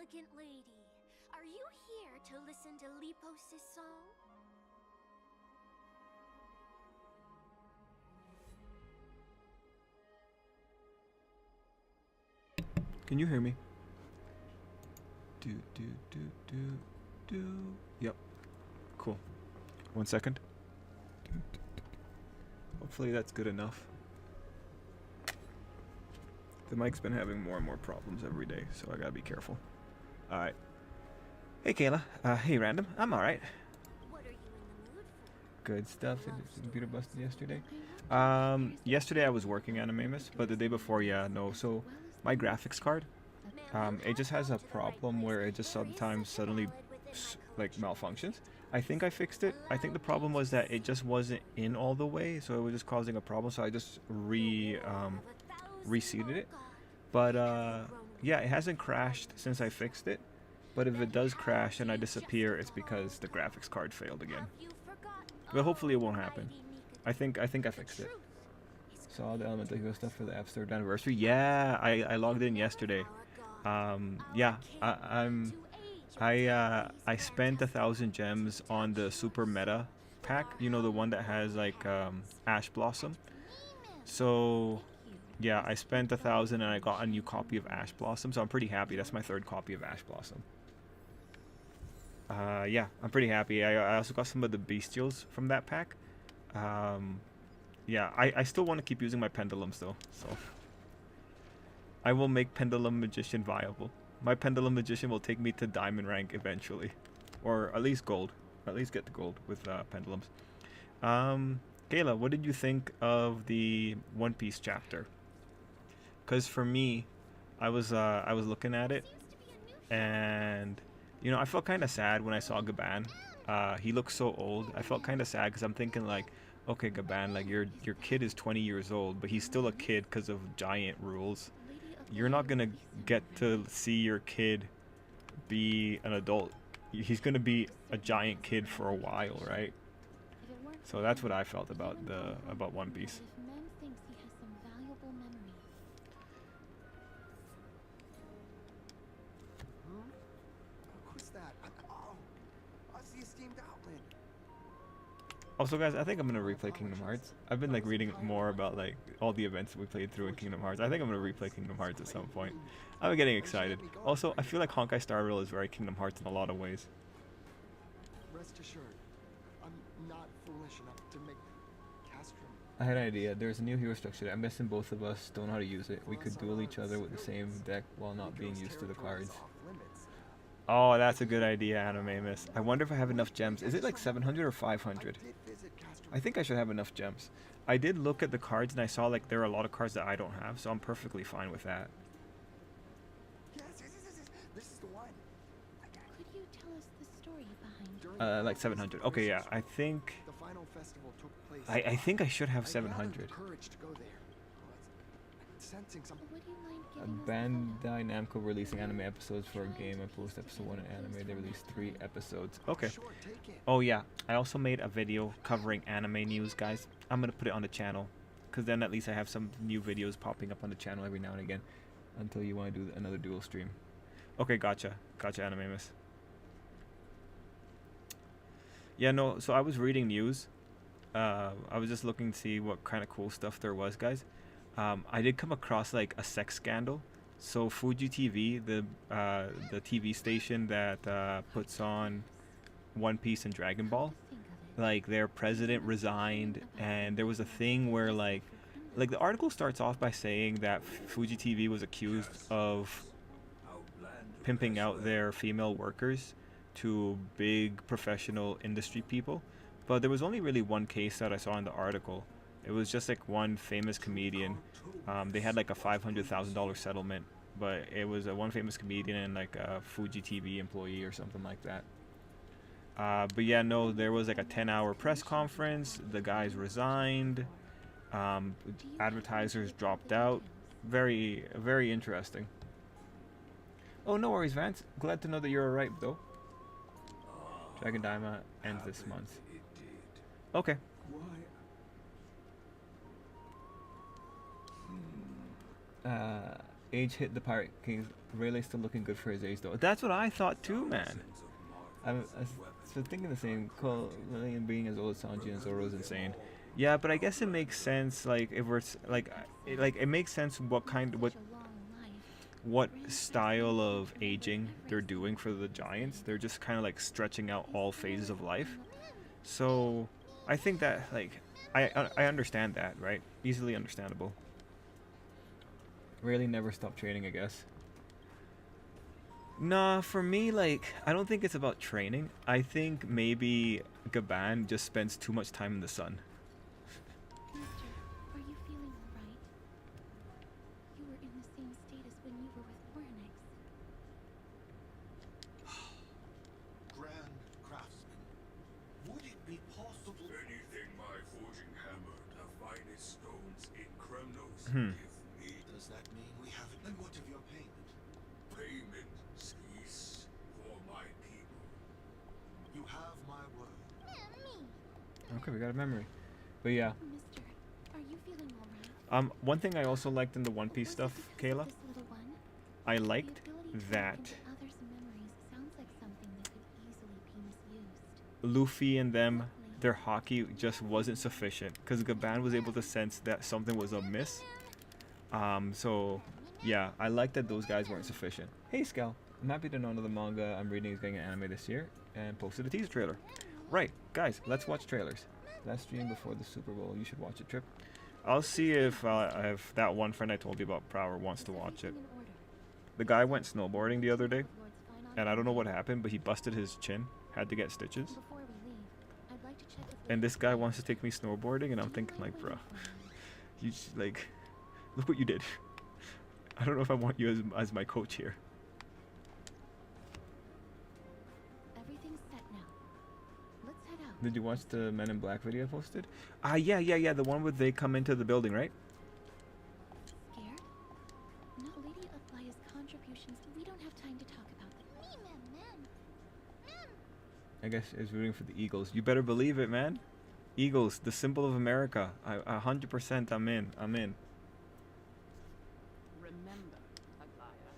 elegant lady, are you here to listen to Lipos's song? Can you hear me? Do do do do do. Yep. Cool. 1 second. Hopefully that's good enough. The mic's been having more and more problems every day, so I gotta be careful. Alright. Hey Kayla. Hey Random. I'm alright. What are you in the mood for? Good stuff. Did the computer busted yesterday? Yesterday I was working Animamus, but the day before, yeah, no. So my graphics card, it just has a problem where it just sometimes suddenly like malfunctions. I think I fixed it. I think the problem was that it just wasn't in all the way, so it was just causing a problem. So I just reseated it. But yeah, it hasn't crashed since I fixed it. But if it does crash and I disappear, it's because the graphics card failed again. But hopefully it won't happen. I think I fixed it. Saw the Elemental Hero stuff for the App's 3rd anniversary. Yeah, I logged in yesterday. Yeah, I spent 1,000 gems on the super meta pack. You know, the one that has like Ash Blossom. So yeah, I spent 1,000 and I got a new copy of Ash Blossom. So I'm pretty happy. That's my 3rd copy of Ash Blossom. Yeah, I'm pretty happy. I also got some of the bestials from that pack. Yeah, I still want to keep using my pendulums though. So I will make Pendulum Magician viable. My Pendulum Magician will take me to diamond rank eventually. Or at least gold. At least get to gold with pendulums. Kayla, what did you think of the One Piece chapter? Because for me, I was looking at it, and you know, I felt kind of sad when I saw Gaban. He looks so old. I felt kind of sad because I'm thinking like, okay, Gaban, like your kid is 20 years old, but he's still a kid because of giant rules. You're not gonna get to see your kid be an adult. He's gonna be a giant kid for a while, right? So that's what I felt about One Piece. Also, guys, I think I'm gonna replay Kingdom Hearts. I've been like reading more about like all the events we played through in Kingdom Hearts. I think I'm gonna replay Kingdom Hearts at some point. I'm getting excited. Also, I feel like Honkai Star Rail is very Kingdom Hearts in a lot of ways. Rest assured, I'm not foolish enough to make Castrum. I had an idea. There's a new hero structure. I'm guessing both of us don't know how to use it. We could duel each other with the same deck while not being used to the cards. Oh, that's a good idea, Animamus. I wonder if I have enough gems. Is it like 700 or 500? I think I should have enough gems. I did look at the cards and I saw like there are a lot of cards that I don't have, so I'm perfectly fine with that. Yes, this is the one. Could you tell us the story behind Like 700. Okay, yeah. I think The final festival took place. I think I should have 700. Courage to go there. Sensing something. Would you mind giving us Bandai Namco releasing anime episodes for a game. I post episode 1 in anime. They released 3 episodes. Okay. Sure, take it. Oh yeah, I also made a video covering anime news, guys. I'm gonna put it on the channel, because then at least I have some new videos popping up on the channel every now and again, until you want to do another dual stream. Okay, gotcha, Animamus. Yeah, no, so I was reading news. I was just looking to see what kind of cool stuff there was, guys. I did come across like a sex scandal. So Fuji TV, the TV station that puts on One Piece and Dragon Ball, like their president resigned, and there was a thing where like the article starts off by saying that Fuji TV was accused of pimping out their female workers to big professional industry people, but there was only really one case that I saw in the article. It was just like one famous comedian. They had like a $500,000 settlement, but it was one famous comedian and like a Fuji TV employee or something like that. But yeah, no, there was like a 10-hour press conference. The guys resigned. Advertisers dropped out. Very, very interesting. Oh, no worries, Vance. Glad to know that you're alright, though. Dragon Daima ends this month. Okay. Age hit the Pirate King. Rayleigh's still looking good for his age though. That's what I thought too, man. I was thinking the same. Lillian being as old as Sanji and Zoro is insane. Yeah, but I guess it makes sense. Like if we're it makes sense what style of aging they're doing for the giants. They're just kind of like stretching out all phases of life. So I think that like I understand that, right? Easily understandable. Really never stop training, I guess. Nah, for me, like, I don't think it's about training. I think maybe Gaban just spends too much time in the sun. Mister, are you feeling all right? You were in the same state as when you were with Oryx. Grand craftsman, would it be possible? Anything my forging hammer, the finest stones in Kremnos, give me. Does that mean we have it? And what of your payment? Payment, skis, for my people. You have my word. Okay, we got a memory. But yeah. Mister, are you feeling all right? One thing I also liked in the One Piece stuff, Kayla, This little one? I liked The ability to that look into others' memories sounds like something that could easily be misused. Luffy and them, their hockey just wasn't sufficient because Gaban was able to sense that something was amiss. So yeah, I like that those guys weren't sufficient. Hey Scal, I'm happy to know another manga I'm reading is getting an anime this year and posted a teaser trailer. Right, guys, let's watch trailers. Last stream before the Super Bowl, you should watch it, Trip. I'll see if that one friend I told you about, Prower, wants to watch it. The guy went snowboarding the other day, and I don't know what happened, but he busted his chin, had to get stitches. Before we leave, I'd like to check with And this guy wants to take me snowboarding, and I'm thinking like, bruh, you just, like, look what you did. I don't know if I want you as my coach here. Everything's set now. Let's head out. Did you watch the Men in Black video I posted? Yeah, the one where they come into the building, right? Scared? No, Lady Uplaya's contributions. We don't have time to talk about them. I guess is rooting for the Eagles. You better believe it, man. Eagles, the symbol of America. 100% I'm in. Remember, Aglaya,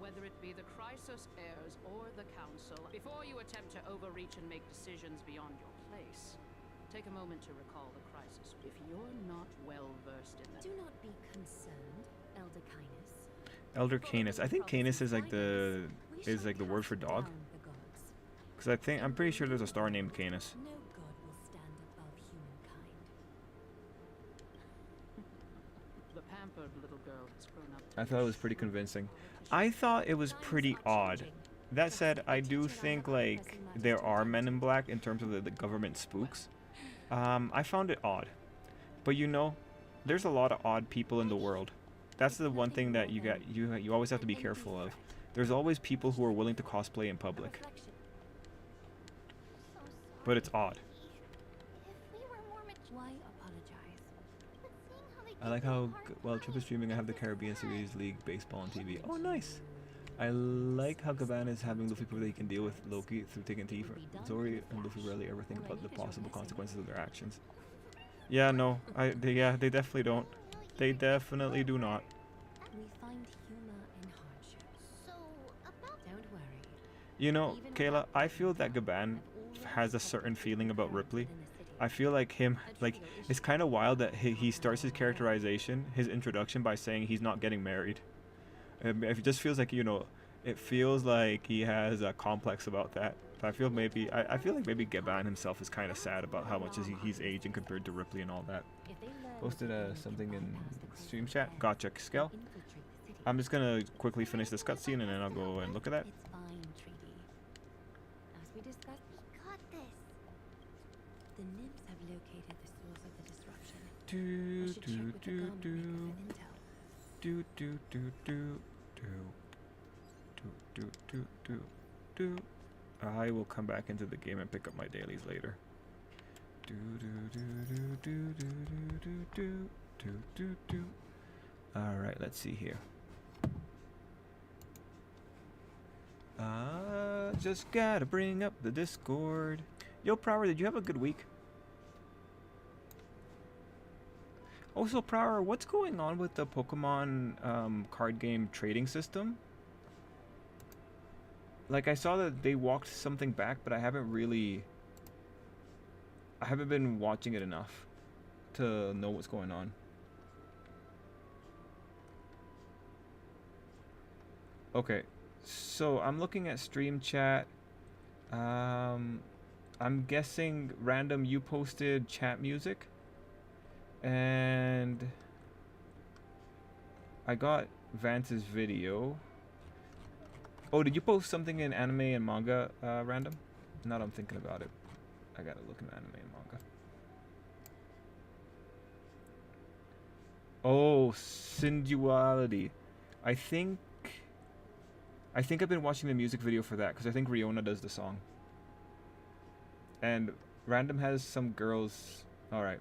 whether it be the Chrysos heirs or the Council, before you attempt to overreach and make decisions beyond your place, take a moment to recall the Chrysos. If you're not well versed in them, Do not be concerned, Elder Canis. Elder Canis. I think Canis is like the word for dog. Because I'm pretty sure there's a star named Canis. No god will stand above humankind. the pampered little girl has grown up. I thought it was pretty convincing. I thought it was pretty odd. That said, I do think like there are Men in Black in terms of the government spooks. I found it odd, but you know, there's a lot of odd people in the world. That's the one thing that you always have to be careful of. There's always people who are willing to cosplay in public, but it's odd. Why apologize? I like how while Trip is streaming, I have the Caribbean Series League baseball on TV. Oh, nice. I like how Gaban is having Luffy prove that he can deal with Loki through thick and thin. Zori and Luffy rarely ever think about the possible consequences of their actions. Yeah, no, they definitely don't. They definitely do not. We find humor in hardship. So, about Don't worry. You know, Kayla, I feel that Gaban has a certain feeling about Ripley. I feel like it's kind of wild that he starts his characterization, his introduction, by saying he's not getting married. It just feels like, you know, it feels like he has a complex about that. I feel like maybe Gaban himself is kind of sad about how much he's aging compared to Ripley and all that. Posted something in stream chat. Gotcha, Skel. I'm just gonna quickly finish this cutscene and then I'll go and look at that. It's fine, Treaty. As we discussed, we got this. the nymphs have located the source of the disruption. I Do should do check with the do Gun do Breaker for intel. do do do do do do do do. I will come back into the game and pick up my dailies later. Do do do do do do do do do do do. All right, let's see here. Just gotta bring up the Discord. Yo, Prower, did you have a good week? Also, Prower, what's going on with the Pokemon card game trading system? Like, I saw that they walked something back, but I haven't been watching it enough to know what's going on. Okay, so I'm looking at stream chat. I'm guessing random you posted chat music. And I got Vance's video. Oh, did you post something in anime and manga, random? Now that I'm thinking about it, I gotta look in anime and manga. Oh, Sensuality. I think I've been watching the music video for that because I think Riona does the song. And random has some girls. All right.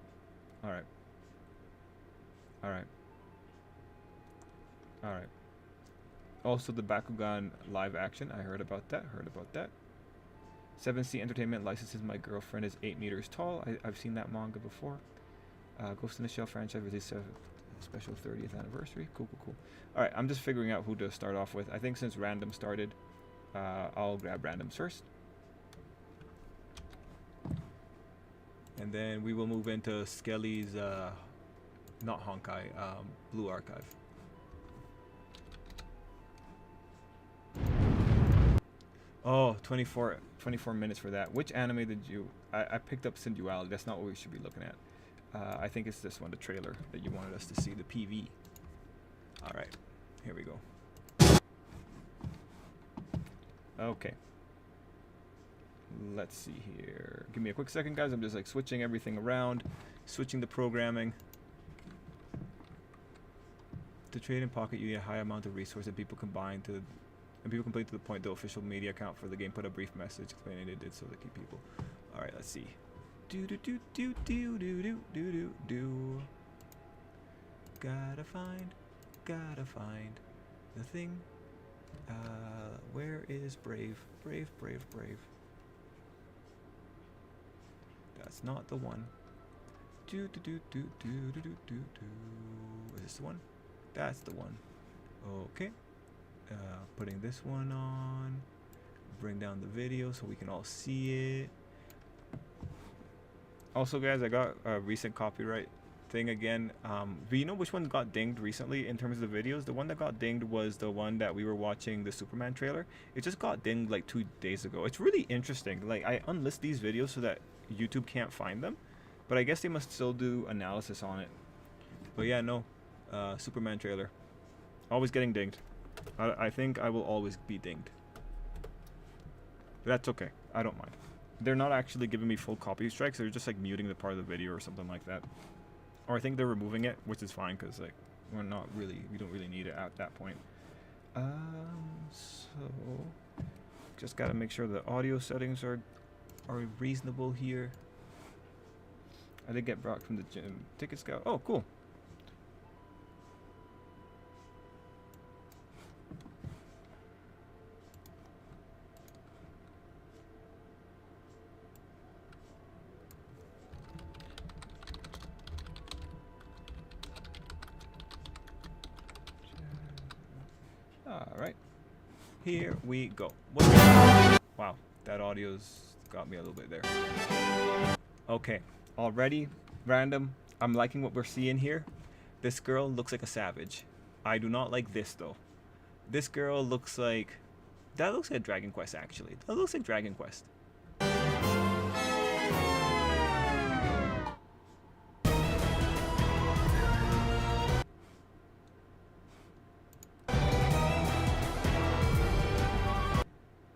Also, the Bakugan live action. I heard about that. 7C Entertainment licenses My Girlfriend is 8 meters tall. I've seen that manga before. Ghost in the Shell franchise released a special 30th anniversary. Cool. Alright, I'm just figuring out who to start off with. I think since random started, I'll grab randoms first. And then we will move into Skelly's, not Honkai, Blue Archive. Oh, 24 minutes for that. Which anime did you... I picked up Sensuality. That's not what we should be looking at. I think it's this one, the trailer, that you wanted us to see, the PV. Alright, here we go. Okay. Let's see here. Give me a quick second, guys. I'm just like switching everything around, switching the programming. To trade in Pocket, you need a high amount of resources, and people complain to the point the official media account for the game put a brief message explaining they did so to keep people. All right, let's see. Do. Gotta find the thing. Where is Brave? Brave. That's not the one. Do. Is this the one? That's the one. Okay. Putting this one on. Bring down the video so we can all see it. Also, guys, I got a recent copyright thing again. Do you know which one got dinged recently in terms of the videos? The one that got dinged was the one that we were watching, the Superman trailer. It just got dinged like 2 days ago. It's really interesting. Like, I unlist these videos so that YouTube can't find them, but I guess they must still do analysis on it. But yeah, no, Superman trailer, always getting dinged. I think I will always be dinged. But that's okay. I don't mind. They're not actually giving me full copy strikes. They're just like muting the part of the video or something like that. Or I think they're removing it, which is fine because like we don't really need it at that point. So just gotta make sure the audio settings are reasonable here. I did get brought from the gym. Ticket scout. Oh, cool. Alright, here we go. Wow, that audio's got me a little bit there. Okay, already, random. I'm liking what we're seeing here. This girl looks like a savage. I do not like this though. This girl looks like... That looks like Dragon Quest actually. That looks like Dragon Quest.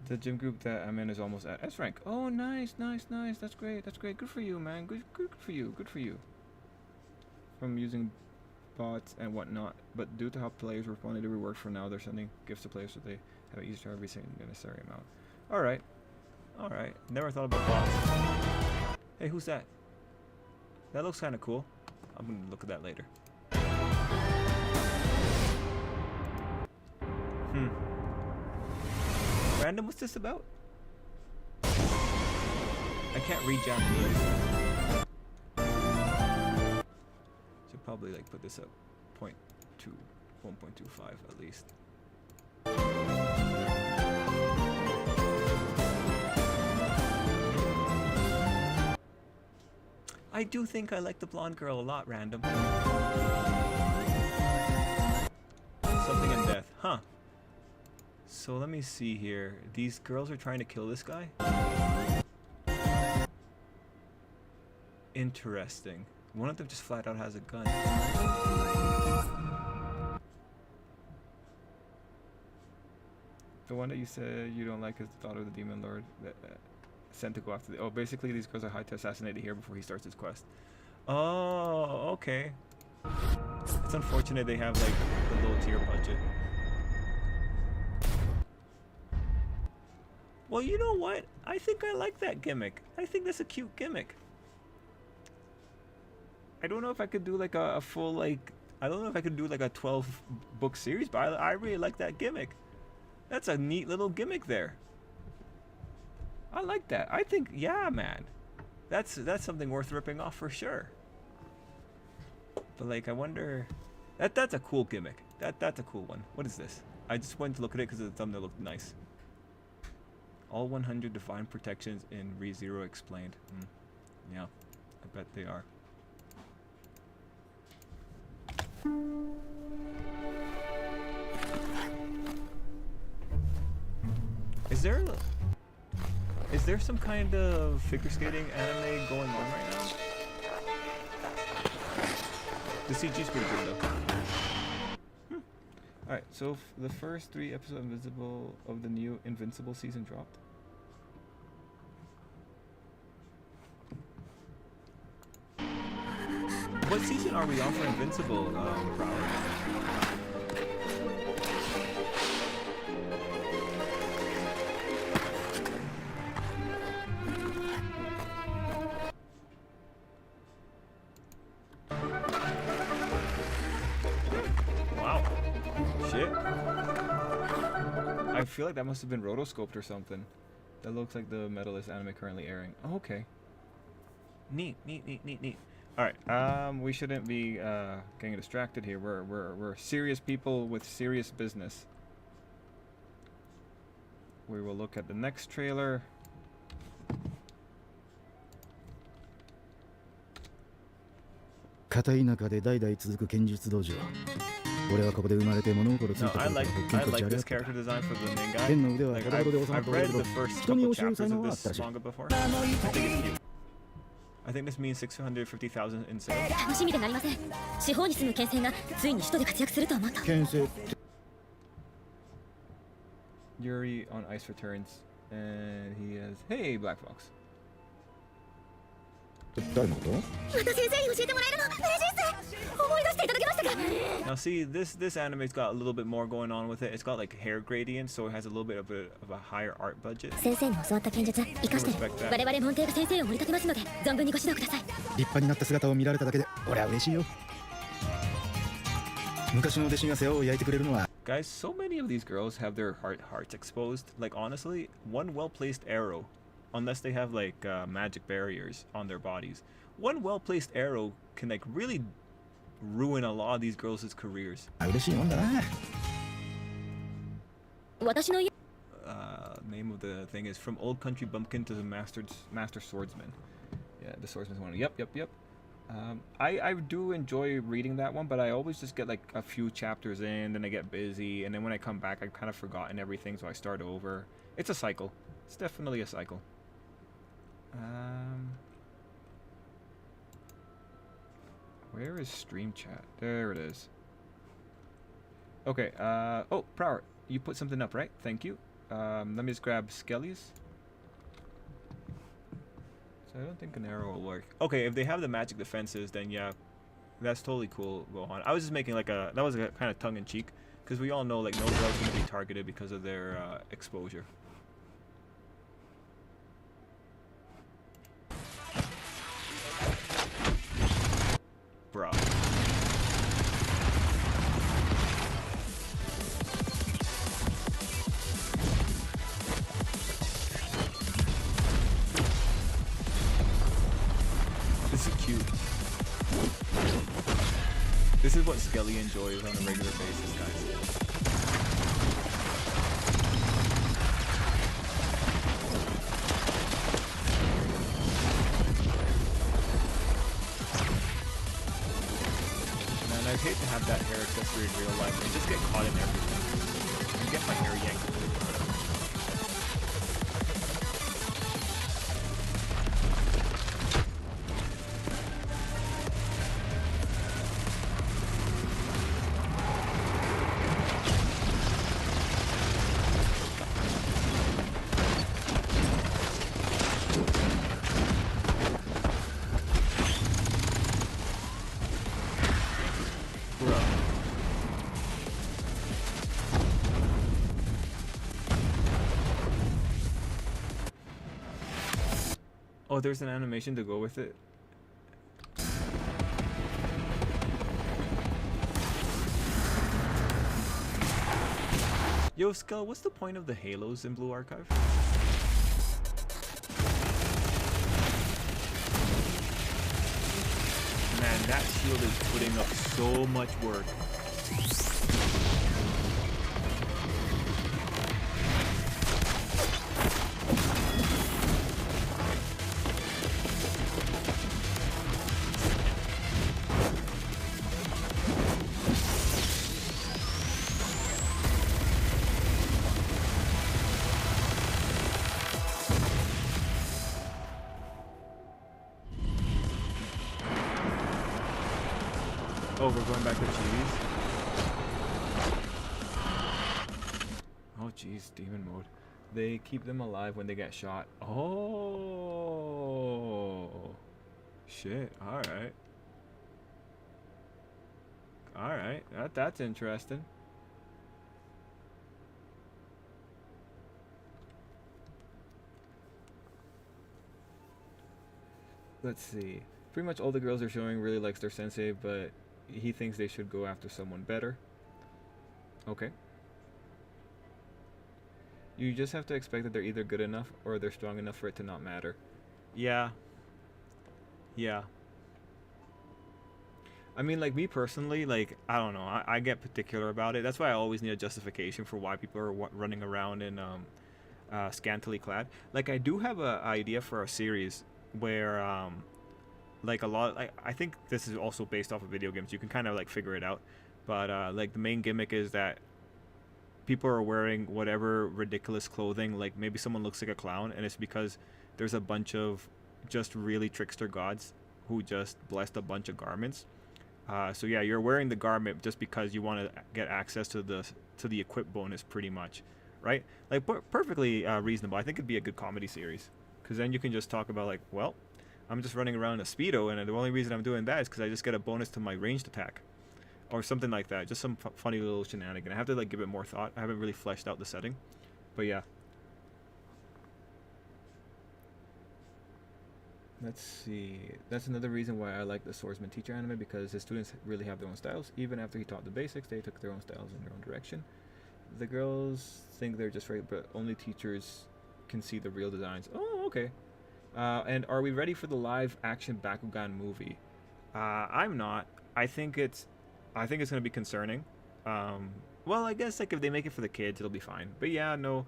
The gym group that I'm in is almost at S rank. Oh, nice. That's great. Good for you, man. Good for you. From using bots and whatnot, but due to how players were wanting to rework for now, they're sending gifts to players so they have it easier to have every single necessary amount. All right. Never thought about bots. Hey, who's that? That looks kind of cool. I'm gonna look at that later. Random, what's this about? I can't read Japanese. So probably like put this at 0.2, 1.25 at least. I do think I like the blonde girl a lot, random. Something in death, huh? So let me see here. These girls are trying to kill this guy? Interesting. One of them just flat out has a gun. The one that you said you don't like is the daughter of the demon lord that sent to go after the... Oh, basically these girls are hired to assassinate it here before he starts his quest. Oh, okay. It's unfortunate they have like the low tier budget. Well, you know what? I think I like that gimmick. I think that's a cute gimmick. I don't know if I could do like a full like... I don't know if I could do like a 12 book series, but I really like that gimmick. That's a neat little gimmick there. I like that. I think, yeah, man. That's something worth ripping off for sure. But like, I wonder... That's a cool gimmick. That's a cool one. What is this? I just went to look at it because the thumbnail looked nice. All 100 divine protections in ReZero explained. Yeah, I bet they are. Is there some kind of figure skating anime going on right now? The CG's pretty good though. Alright, so the first 3 episodes of the new Invincible season dropped. What season are we on for Invincible, Prowler? Wow. Shit. I feel like that must have been rotoscoped or something. That looks like the Medalist anime currently airing. Oh, okay. Neat. Alright, we shouldn't be getting distracted here. We're serious people with serious business. We will look at the next trailer. No, I like this character design for the main guy. Like, I've read the first couple chapters of this manga before. I think it's cute. I think this means 650,000 in sales. Yuri on Ice returns, and he has, hey, Black Fox. Now see, this anime's got a little bit more going on with it. It's got like hair gradients, so it has a little bit of a higher art budget. I respect that. Guys, so many of these girls have their hearts exposed. Like honestly, one well-placed arrow, unless they have like magic barriers on their bodies, one well-placed arrow can like really ruin a lot of these girls' careers. Name of the thing is From Old Country Bumpkin to the Master Swordsman. Yeah, the Swordsman's one. Yep. I do enjoy reading that one, but I always just get like a few chapters in, then I get busy, and then when I come back, I've kind of forgotten everything, so I start over. It's a cycle. It's definitely a cycle. Where is stream chat? There it is. Okay, oh, Prower, you put something up, right? Thank you. Let me just grab Skelly's. So I don't think an arrow will work. Okay, if they have the magic defenses, then yeah, that's totally cool, Gohan. I was just making like that was a kind of tongue-in-cheek, because we all know like no girl's going to be targeted because of their exposure. Bro. This is cute. is what Skelly enjoys on a regular basis, guys. Man, I'd hate to have that hair accessory in real life and just get caught in everything. And get my hair yanked. Oh, there's an animation to go with it. Yo, Skull, what's the point of the halos in Blue Archive? Man, that shield is putting up so much work. Oh, we're going back to cheese. Oh, jeez, demon mode. They keep them alive when they get shot. Oh, shit. All right. All right. That's interesting. Let's see. Pretty much all the girls are showing really likes their sensei, but he thinks they should go after someone better. Okay. You just have to expect that they're either good enough or they're strong enough for it to not matter. Yeah. Yeah. I mean, like, me personally, like, I don't know. I get particular about it. That's why I always need a justification for why people are running around in scantily clad. Like, I do have an idea for a series where like a lot, I think this is also based off of video games. You can kind of like figure it out, but like the main gimmick is that people are wearing whatever ridiculous clothing. Like maybe someone looks like a clown, and it's because there's a bunch of just really trickster gods who just blessed a bunch of garments. So yeah, you're wearing the garment just because you want to get access to the equip bonus, pretty much, right? Like perfectly reasonable. I think it'd be a good comedy series, because then you can just talk about like, well, I'm just running around in a Speedo, and the only reason I'm doing that is because I just get a bonus to my ranged attack. Or something like that. Just some funny little shenanigan. I have to like give it more thought. I haven't really fleshed out the setting. But yeah. Let's see. That's another reason why I like the Swordsman Teacher anime, because his students really have their own styles. Even after he taught the basics, they took their own styles in their own direction. The girls think they're just right, but only teachers can see the real designs. Oh, okay. And are we ready for the live action Bakugan movie? I'm not. I think it's gonna be concerning. Well, I guess like if they make it for the kids, it'll be fine. But yeah, no.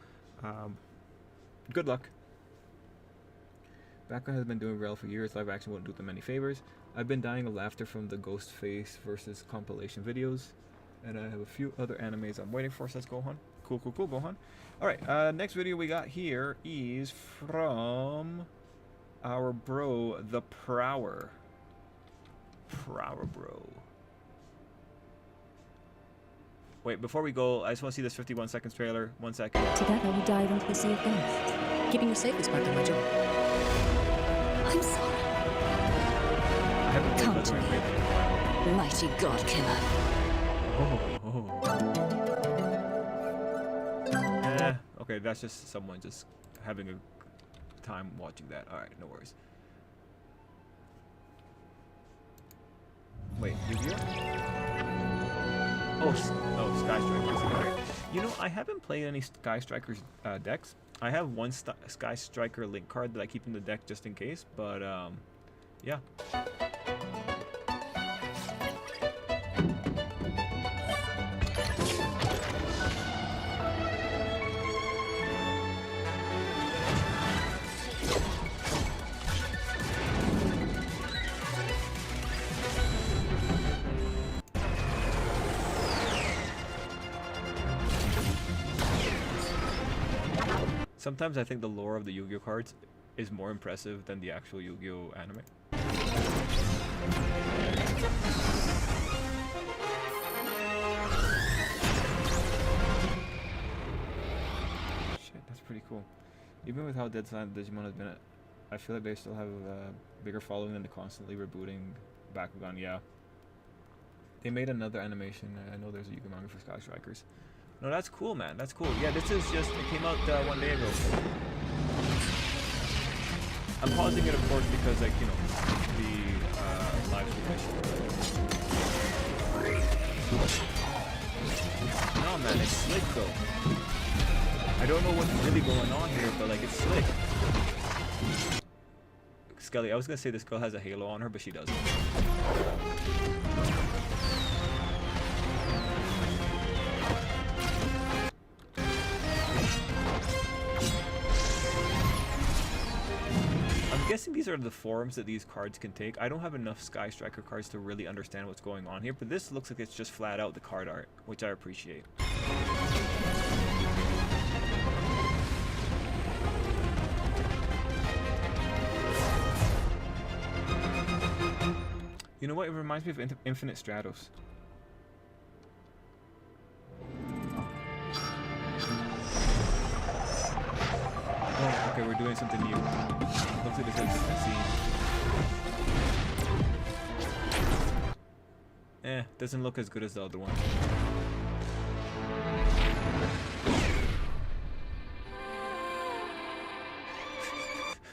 Good luck. Bakugan has been doing well for years. Live action won't do them any favors. I've been dying of laughter from the Ghostface versus compilation videos, and I have a few other animes I'm waiting for. Says Gohan. Cool, Gohan. All right. Next video we got here is from our bro, the Prower. Prower bro. Wait, before we go, I just want to see this 51 seconds trailer. 1 second. Together we dive into the sea of ghosts. Keeping you safe is part of my job. I'm sorry. I haven't played Come Blood to Rain me, yet. mighty god killer. Okay, that's just someone just having a time watching that. Alright, no worries. Wait, Yu-Gi-Oh? Oh, Sky Strikers. Alright. You know, I haven't played any Sky Strikers decks. I have one Sky Striker link card that I keep in the deck just in case, but yeah. Sometimes I think the lore of the Yu-Gi-Oh cards is more impressive than the actual Yu-Gi-Oh anime. Shit, that's pretty cool. Even with how dead silent Digimon has been, I feel like they still have a bigger following than the constantly rebooting Bakugan. Yeah. They made another animation. I know there's a Yu-Gi manga for Sky Strikers. No, that's cool, man. That's cool. Yeah, this is just, it came out 1 day ago. I'm pausing it, of course, because, like, you know, the live stream. No, man, it's slick, though. I don't know what's really going on here, but, like, it's slick. Skelly, I was gonna say this girl has a halo on her, but she doesn't. I'm guessing these are the forms that these cards can take. I don't have enough Sky Striker cards to really understand what's going on here, but this looks like it's just flat out the card art, which I appreciate. You know what? It reminds me of Infinite Stratos. Oh, okay, we're doing something new. Looks like this is a different scene. Doesn't look as good as the other one.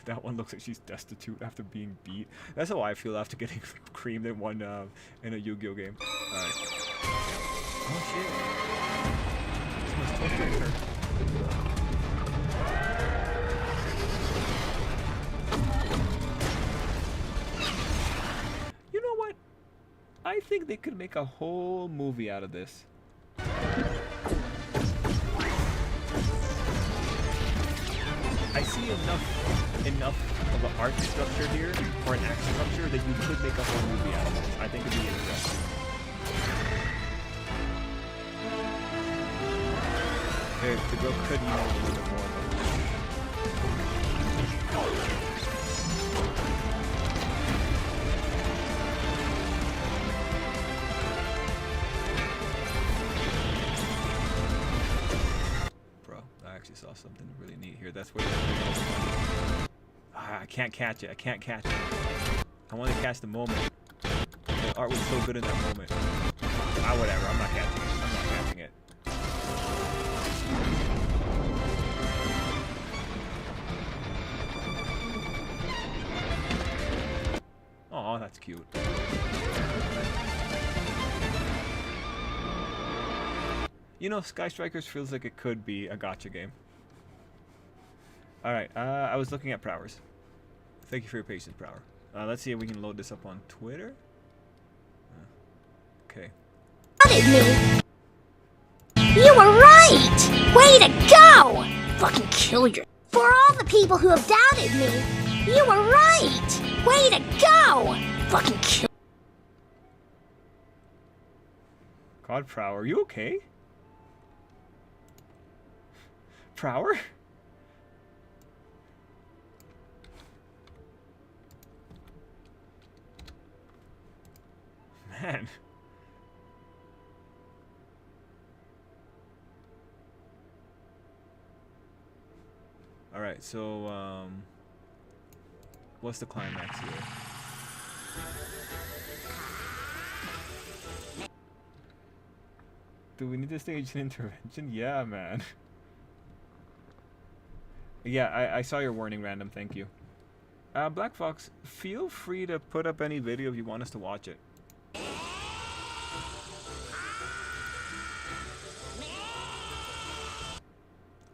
That one looks like she's destitute after being beat. That's how I feel after getting creamed in one in a Yu-Gi-Oh game. Alright. Oh shit. Someone's torturing her. You know what? I think they could make a whole movie out of this. I see enough of an art structure here, or an act structure, that you could make a whole movie out of it. I think it'd be interesting. The girl could know a little bit more. I actually saw something really neat here. That's where I can't catch it. I can't catch it. I want to catch the moment. The art was so good in that moment. Whatever. I'm not catching it. I'm not catching it. Aw, that's cute. You know, Sky Strikers feels like it could be a gacha game. Alright, I was looking at Prowers. Thank you for your patience, Prower. Let's see if we can load this up on Twitter. Okay. You were right! Way to go! Fucking kill your... For all the people who have doubted me, you were right! Way to go! Fucking kill... God, Prower, are you okay? Prower? Man. Alright, so, what's the climax here? Do we need to stage an intervention? Yeah, man. Yeah, I saw your warning, Random. Thank you. Black Fox, feel free to put up any video if you want us to watch it.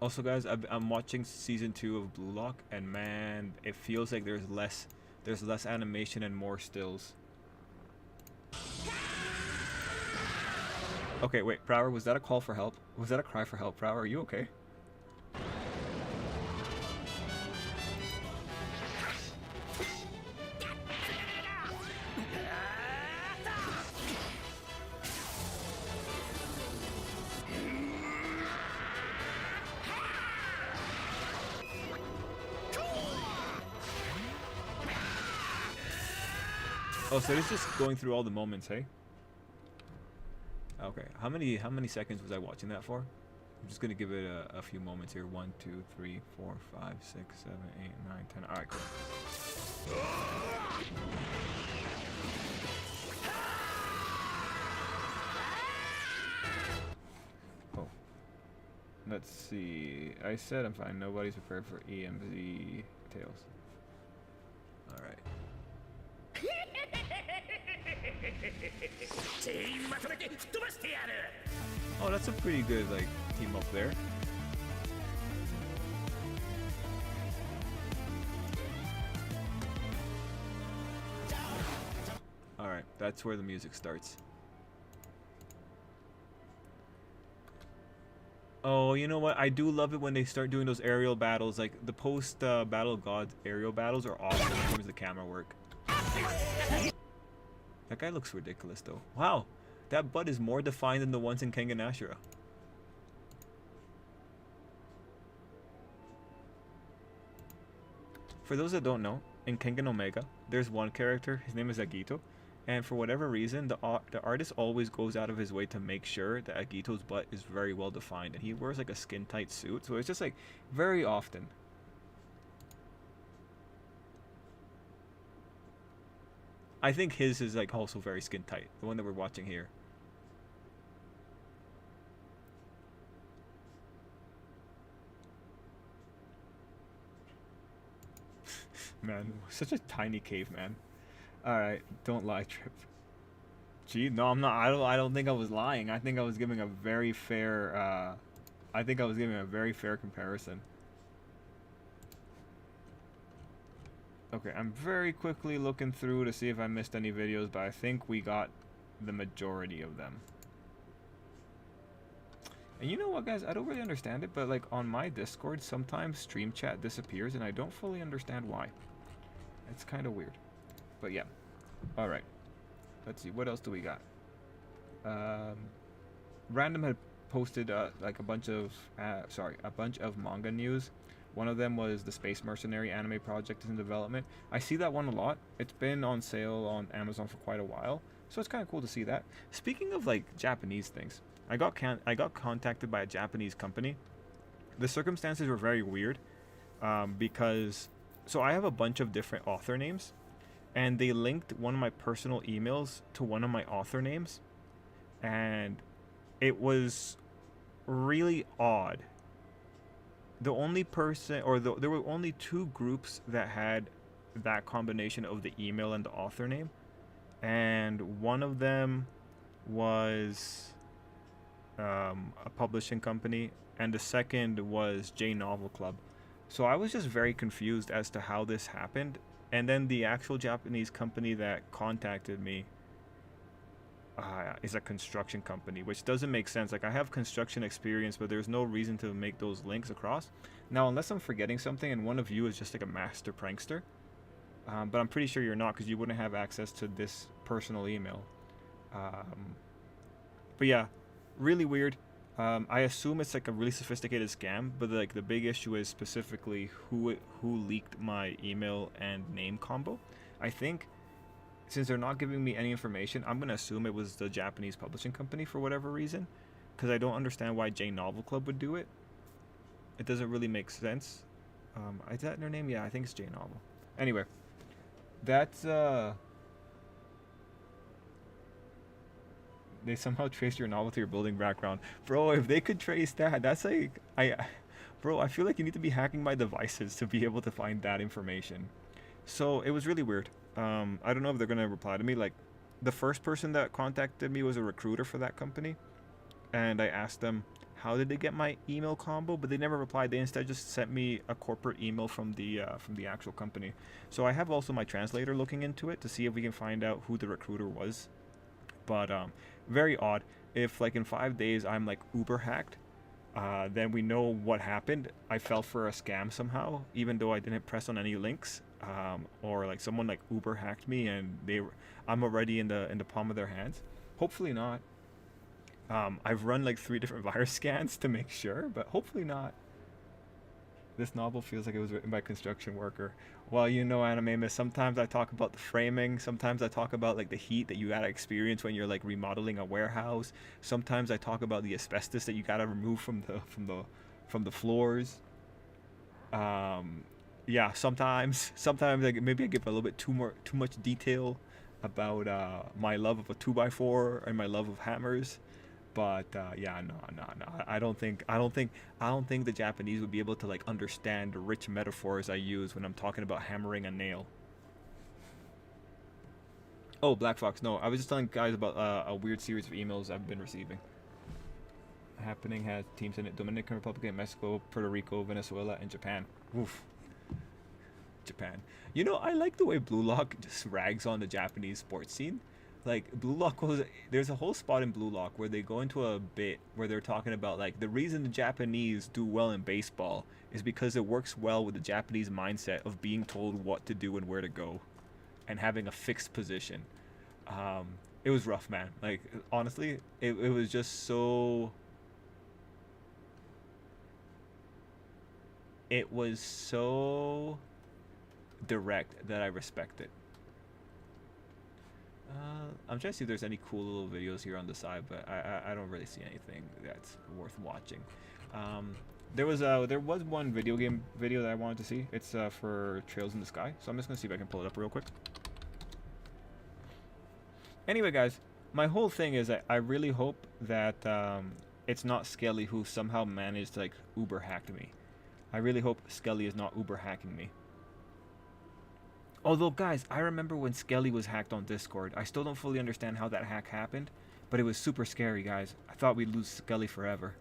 Also, guys, I'm watching season 2 of Blue Lock, and man, it feels like there's less animation and more stills. Okay, wait, Prower, was that a call for help? Was that a cry for help, Prower? Are you okay? Oh, so it's just going through all the moments, hey? Okay. How many seconds was I watching that for? I'm just gonna give it a few moments here. 1, 2, 3, 4, 5, 6, 7, 8, 9, 10. All right, cool. Oh. Let's see. I said I'm fine. Nobody's prepared for EMZ tails. All right. Oh, that's a pretty good like team up there. All right, that's where the music starts. Oh, you know what? I do love it when they start doing those aerial battles. Like the post Battle of Gods aerial battles are awesome in terms of the camera work. That guy looks ridiculous though. Wow, that butt is more defined than the ones in Kengan Ashura. For those that don't know, in Kengan Omega, there's one character, his name is Agito, and for whatever reason, the artist always goes out of his way to make sure that Agito's butt is very well defined, and he wears like a skin-tight suit, so it's just like very often. I think his is like also very skin-tight, the one that we're watching here. Man, such a tiny caveman. All right, don't lie, Trip. Gee, no, I'm not. I don't think I was lying. I think I was giving a very fair. I think I was giving a very fair comparison. Okay, I'm very quickly looking through to see if I missed any videos, but I think we got the majority of them. And you know what, guys? I don't really understand it, but like on my Discord, sometimes stream chat disappears, and I don't fully understand why. It's kind of weird. But yeah. All right. Let's see. What else do we got? Random had posted like a bunch of manga news. One of them was the Space Mercenary anime project is in development. I see that one a lot. It's been on sale on Amazon for quite a while, so it's kind of cool to see that. Speaking of like Japanese things, I got contacted by a Japanese company. The circumstances were very weird because so I have a bunch of different author names, and they linked one of my personal emails to one of my author names, and it was really odd. The only person, or there were only two groups that had that combination of the email and the author name, and one of them was a publishing company, and the second was J Novel Club. So I was just very confused as to how this happened, and then the actual Japanese company that contacted me is a construction company, which doesn't make sense. Like, I have construction experience, but there's no reason to make those links across. Now, unless I'm forgetting something and one of you is just like a master prankster, but I'm pretty sure you're not, because you wouldn't have access to this personal email. But yeah, really weird. I assume it's like a really sophisticated scam, but like the big issue is specifically who leaked my email and name combo. I think since they're not giving me any information, I'm going to assume it was the Japanese publishing company for whatever reason, because I don't understand why J Novel Club would do it. It doesn't really make sense. Is that their name? Yeah, I think it's J Novel. Anyway, that's they somehow traced your novel to your building background. Bro, if they could trace that, that's like bro, I feel like you need to be hacking my devices to be able to find that information. So it was really weird. I don't know if they're gonna reply to me. Like, the first person that contacted me was a recruiter for that company, and I asked them how did they get my email combo, but they never replied. They instead just sent me a corporate email from the actual company. So I have also my translator looking into it to see if we can find out who the recruiter was. But very odd. If like in 5 days I'm like uber hacked, then we know what happened. I fell for a scam somehow, even though I didn't press on any links. Or like someone like uber hacked me and I'm already in the palm of their hands. Hopefully not. I've run like 3 different virus scans to make sure, but hopefully not. This novel feels like it was written by a construction worker. Well, you know, Anime Miss, sometimes I talk about the framing. Sometimes I talk about like the heat that you gotta experience when you're like remodeling a warehouse. Sometimes I talk about the asbestos that you gotta remove from the floors. Yeah, sometimes like maybe I give a little bit too much detail about my love of a 2x4 and my love of hammers. But yeah, no. I don't think the Japanese would be able to like understand the rich metaphors I use when I'm talking about hammering a nail. Oh, Black Fox. No, I was just telling guys about a weird series of emails I've been receiving. Happening has teams in it: Dominican Republic, Mexico, Puerto Rico, Venezuela, and Japan. Oof. Japan. You know, I like the way Blue Lock just rags on the Japanese sports scene. Like Blue Lock there's a whole spot in Blue Lock where they go into a bit where they're talking about like the reason the Japanese do well in baseball is because it works well with the Japanese mindset of being told what to do and where to go and having a fixed position. It was rough, man. Like honestly, it was just so it was so direct that I respect it. I'm trying to see if there's any cool little videos here on the side, but I don't really see anything that's worth watching. There was one video game video that I wanted to see. It's for Trails in the Sky, so I'm just gonna see if I can pull it up real quick. Anyway, guys, my whole thing is that I really hope that it's not Skelly who somehow managed to like Uber hack me. I really hope Skelly is not Uber hacking me. Although, guys, I remember when Skelly was hacked on Discord. I still don't fully understand how that hack happened, but it was super scary, guys. I thought we'd lose Skelly forever.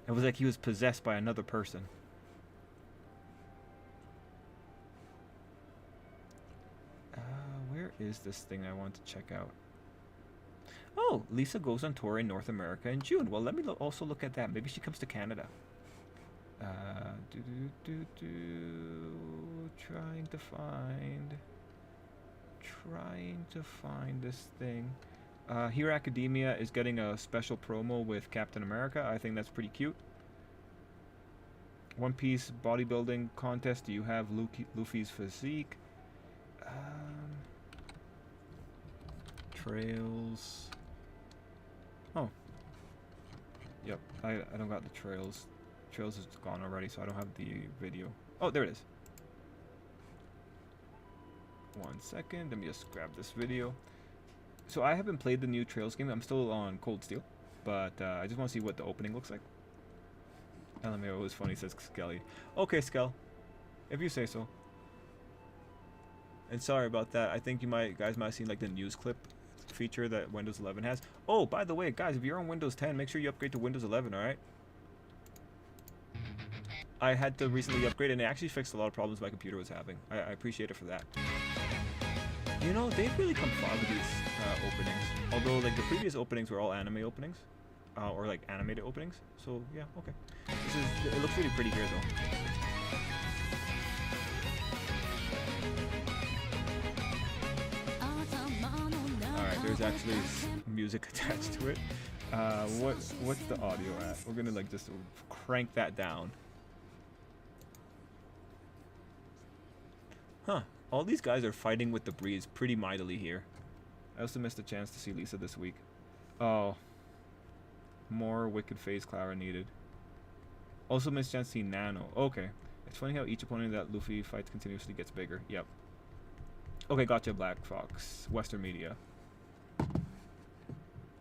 It was like he was possessed by another person. Where is this thing I want to check out? Oh, Lisa goes on tour in North America in June. Well, let me also look at that. Maybe she comes to Canada. Trying to find this thing. Hero Academia is getting a special promo with Captain America. I think that's pretty cute. One Piece bodybuilding contest. Do you have Luffy's physique? Trails. Oh. Yep. I don't got the trails. Trails is gone already, so I don't have the video. Oh, there it is. 1 second. Let me just grab this video. So I haven't played the new Trails game. I'm still on Cold Steel, but I just want to see what the opening looks like. LMAO was funny, says Skelly. Okay, Skell, if you say so. And sorry about that. I think guys might have seen like the news clip feature that Windows 11 has. Oh, by the way, guys, if you're on Windows 10, make sure you upgrade to Windows 11. All right. I had to recently upgrade, and it actually fixed a lot of problems my computer was having. I appreciate it for that. You know, they've really come far with these openings. Although, like, the previous openings were all anime openings. Or, like, animated openings. So, yeah, okay. It looks really pretty here, though. Alright, there's actually music attached to it. What's the audio at? We're gonna, like, just crank that down. Huh. All these guys are fighting with the breeze pretty mightily here. I also missed a chance to see Lisa this week. Oh. More Wicked Phase Clara needed. Also missed a chance to see Nano. Okay. It's funny how each opponent that Luffy fights continuously gets bigger. Yep. Okay, gotcha, Black Fox. Western Media.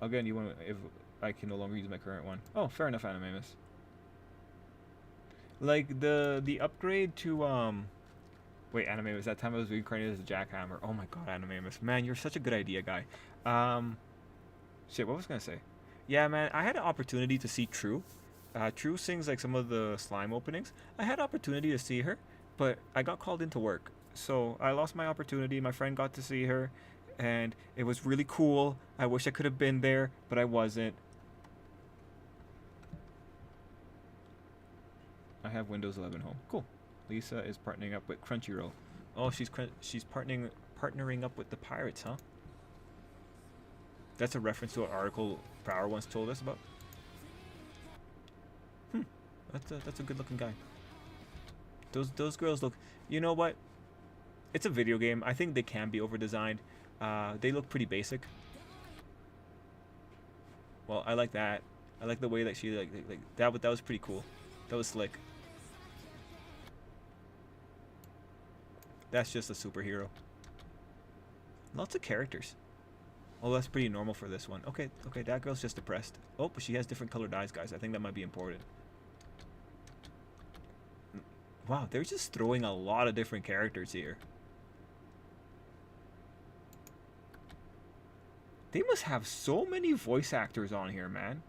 Again, you want to... If I can no longer use my current one. Oh, fair enough, Animamus. Like, the upgrade to, Wait, Animamus, that time I was reincarnated as a jackhammer. Oh my god, Animamus. Man, you're such a good idea, guy. Shit, what was I gonna say? Yeah, man, I had an opportunity to see True. True sings, like, some of the slime openings. I had opportunity to see her, but I got called into work. So, I lost my opportunity. My friend got to see her, and it was really cool. I wish I could have been there, but I wasn't. I have Windows 11 home. Cool. Lisa is partnering up with Crunchyroll. Oh, she's partnering up with the pirates, huh? That's a reference to an article Power once told us about. That's a good looking guy. Those girls look. You know what? It's a video game. I think they can be over designed. They look pretty basic. Well, I like that. I like the way that she like that. That was pretty cool. That was slick. That's just a superhero. Lots of characters. Oh, that's pretty normal for this one. Okay, that girl's just depressed. Oh, but she has different colored eyes, guys. I think that might be important. Wow, they're just throwing a lot of different characters here. They must have so many voice actors on here, man.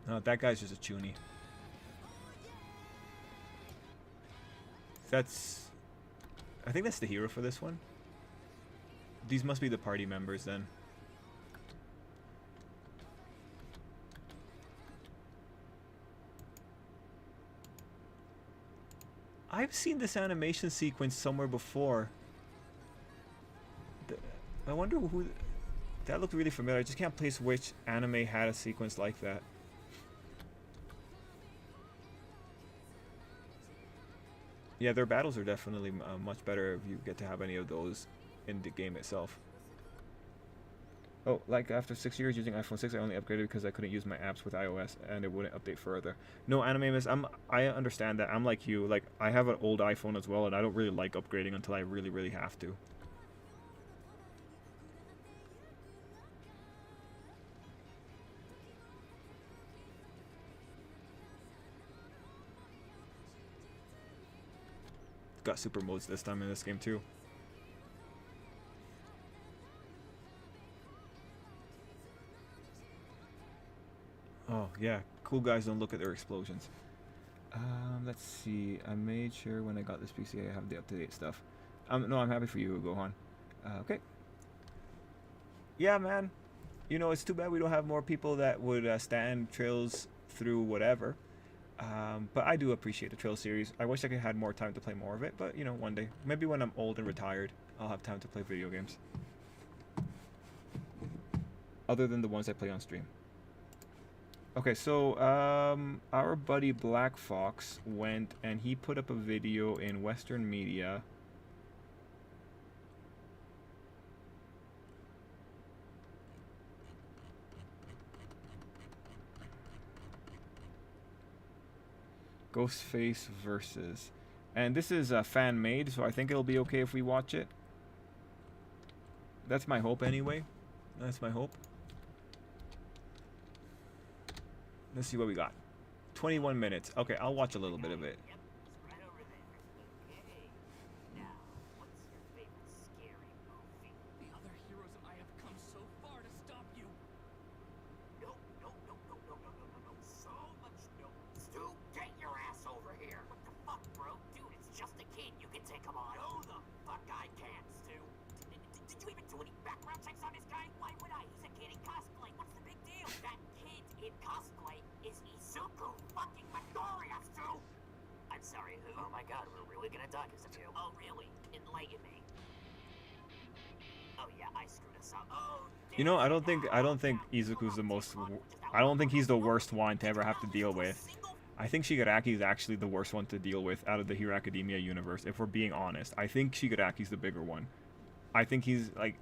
No, that guy's just a chuny. I think that's the hero for this one. These must be the party members then. I've seen this animation sequence somewhere before. I wonder who... That looked really familiar. I just can't place which anime had a sequence like that. Yeah, their battles are definitely much better if you get to have any of those in the game itself. Oh, like after 6 years using iPhone 6, I only upgraded because I couldn't use my apps with iOS and it wouldn't update further. No, Anime Miss, I understand that. I'm like you. Like, I have an old iPhone as well and I don't really like upgrading until I really, really have to. Got super modes this time in this game too. Oh yeah, cool guys don't look at their explosions. Let's see. I made sure when I got this PC I have the up-to-date stuff. No, I'm happy for you, Gohan. Okay. Yeah, man. You know, it's too bad we don't have more people that would stand trails through whatever. But I do appreciate the Trail series. I wish I could have had more time to play more of it, but you know, one day. Maybe when I'm old and retired, I'll have time to play video games. Other than the ones I play on stream. Okay, so our buddy Black Fox went and he put up a video in Western media. Ghostface versus, and this is fan made, so I think it'll be okay if we watch it. That's my hope anyway. That's my hope. Let's see what we got. 21 minutes. Okay, I'll watch a little bit of it. The other heroes and I have come so far to stop you. No. So much no. Stu, get your ass over here. What the fuck, bro? Dude, it's just a kid. You can take him on. No, the fuck I can't, Stu. Did you even do any background checks on this guy? Why would I? He's a kid in cosplay. What's the big deal? That kid in cosplay is Izuku fucking Midoriya, Stu. I'm sorry, who? Oh my god, we're really gonna talk as a two. Oh, really? Enlighten me. Oh yeah, I screwed us up. Oh, You know, I don't think Izuku's the most. I don't think he's the worst one to ever have to deal with. I think Shigaraki is actually the worst one to deal with out of the Hero Academia universe. If we're being honest, I think Shigaraki's the bigger one. I think he's like,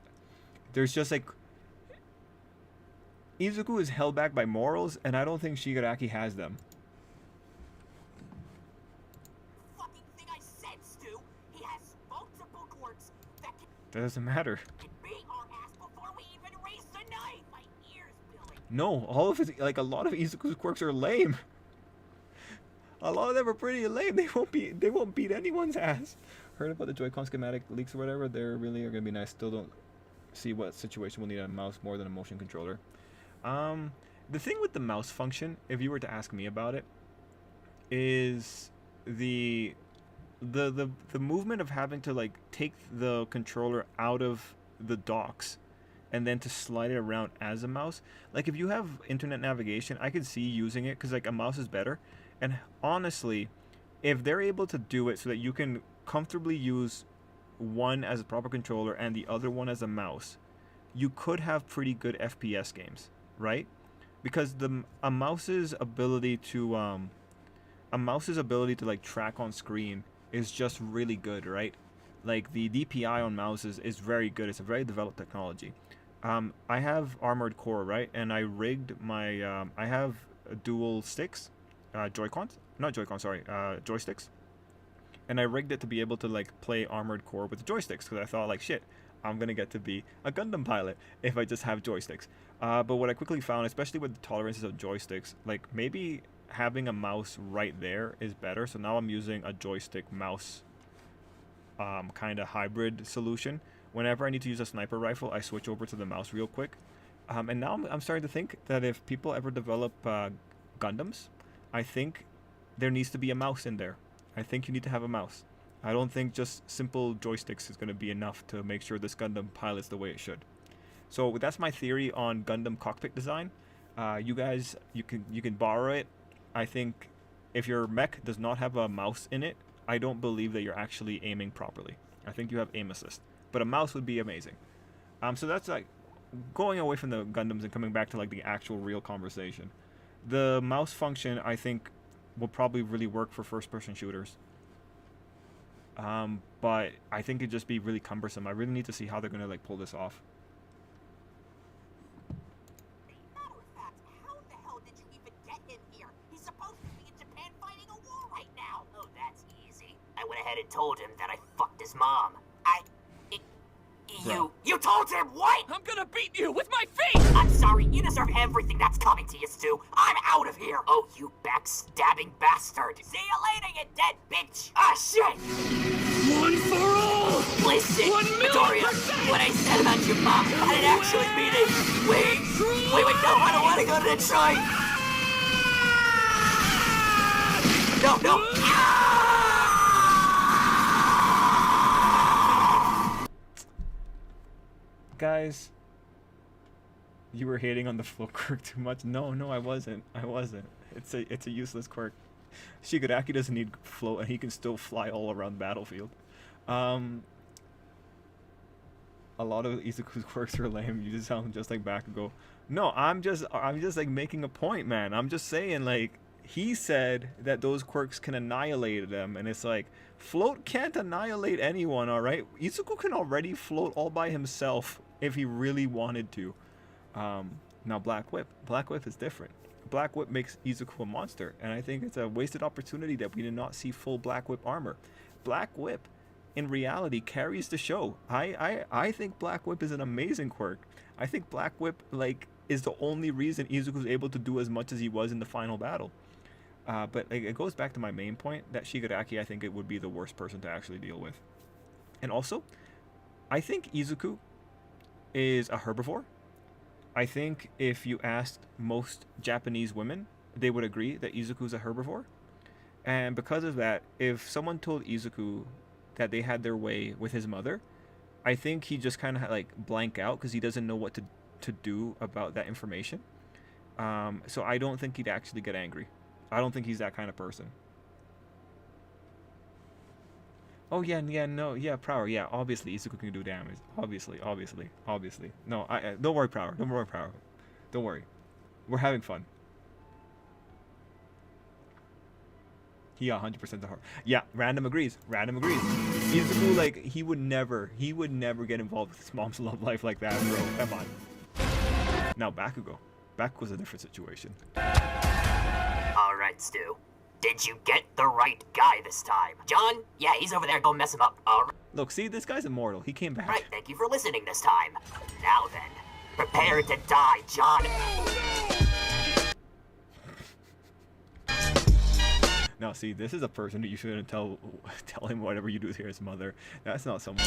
there's just like, Izuku is held back by morals, and I don't think Shigaraki has them. fucking thing I said, Stu. He has multiple quirks that That doesn't matter. can beat our ass before we even raise the knife. My ears, Billy. No, all of his, like a lot of Izuku's quirks are lame. A lot of them are pretty lame. They won't beat anyone's ass. Heard about the Joy-Con schematic leaks or whatever? They really are gonna be nice. Still don't see what situation will need a mouse more than a motion controller. The thing with the mouse function, if you were to ask me about it, is the movement of having to like take the controller out of the docks and then to slide it around as a mouse. Like if you have internet navigation, I could see using it because like a mouse is better. And honestly, if they're able to do it so that you can comfortably use one as a proper controller and the other one as a mouse, you could have pretty good FPS games, right? Because a mouse's ability to like track on screen is just really good, right? Like the DPI on mouses is very good. It's a very developed technology. I have Armored Core, right? And I rigged my I have dual sticks, joysticks, and I rigged it to be able to like play Armored Core with joysticks because I thought like shit, I'm gonna get to be a Gundam pilot if I just have joysticks. But what I quickly found, especially with the tolerances of joysticks, like maybe having a mouse right there is better. So now I'm using a joystick mouse kind of hybrid solution. Whenever I need to use a sniper rifle, I switch over to the mouse real quick. And now I'm starting to think that if people ever develop Gundams, I think there needs to be a mouse in there. I think you need to have a mouse. I don't think just simple joysticks is going to be enough to make sure this Gundam pilots the way it should. So that's my theory on Gundam cockpit design. You guys, you can borrow it. I think if your mech does not have a mouse in it, I don't believe that you're actually aiming properly. I think you have aim assist, but a mouse would be amazing. So that's like going away from the Gundams and coming back to like the actual real conversation. The mouse function, I think, will probably really work for first-person shooters. But I think it'd just be really cumbersome. I really need to see how they're gonna like pull this off. Matter of fact, how the hell did you even get him here? He's supposed to be in Japan fighting a war right now. Oh, that's easy. I went ahead and told him that I fucked his mom. You told him what? I'm gonna beat you with my feet! I'm sorry, you deserve everything that's coming to you, Stu. I'm out of here. Oh, you backstabbing bastard. See you later, you dead bitch. Ah, shit. One for all! Listen, 1 million Victoria, %! what I said about your mom, I didn't actually mean it. Wait, no, I don't want to go to Detroit. No. Guys, you were hating on the float quirk too much. No, I wasn't. It's a useless quirk. Shigaraki doesn't need float, and he can still fly all around the battlefield. A lot of Izuku's quirks are lame. You just sound just like Bakugo. No, I'm just like making a point, man. I'm just saying, like, he said that those quirks can annihilate them, and it's like, float can't annihilate anyone, alright? Izuku can already float all by himself if he really wanted to. Now Black Whip is different. Black Whip makes Izuku a monster, and I think it's a wasted opportunity that we did not see full Black Whip armor. Black Whip, in reality, carries the show. I think Black Whip is an amazing quirk. I think Black Whip, like, is the only reason Izuku's able to do as much as he was in the final battle. But like, it goes back to my main point that Shigaraki, I think it would be the worst person to actually deal with. And also, I think Izuku is a herbivore. I think if you asked most Japanese women, they would agree that Izuku's a herbivore. And because of that, if someone told Izuku that they had their way with his mother, I think he just kind of like blank out because he doesn't know what to do about that information. So I don't think he'd actually get angry. I don't think he's that kind of person. Oh yeah, Prower, yeah, obviously Izuku can do damage. Obviously. No, don't worry, Prower. Don't worry. We're having fun. Yeah, 100% the heart. Yeah, random agrees. Izuku, like, he would never get involved with his mom's love life like that, bro. Come on. Now Bakugo's a different situation. Alright, Stu. Did you get the right guy this time? John? Yeah, he's over there. Go mess him up. Alright. Look, see, this guy's immortal. He came back. Right, thank you for listening this time. Now then, prepare to die, John. Now, see, this is a person that you shouldn't tell him whatever you do to his mother. That's not someone.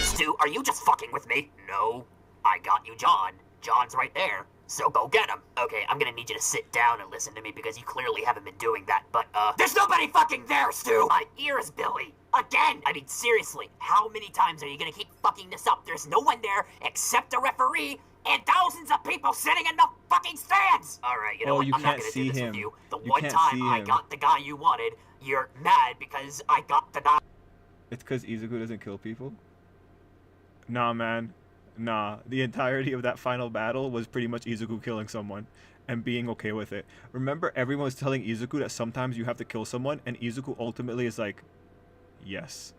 Stu, are you just fucking with me? No. I got you, John. John's right there. So go get him. Okay, I'm gonna need you to sit down and listen to me because you clearly haven't been doing that, but, there's nobody fucking there, Stu! My ears, Billy! Again! I mean, seriously, how many times are you gonna keep fucking this up? There's no one there except a referee and thousands of people sitting in the fucking stands! Alright, you know what? You I'm not can't gonna see do this him. with you. The You one can't time see I him. got the guy you wanted, you're mad because I got the guy. It's because Izuku doesn't kill people? Nah, man. Nah. The entirety of that final battle was pretty much Izuku killing someone and being okay with it. Remember, everyone was telling Izuku that sometimes you have to kill someone, and Izuku ultimately is like, yes.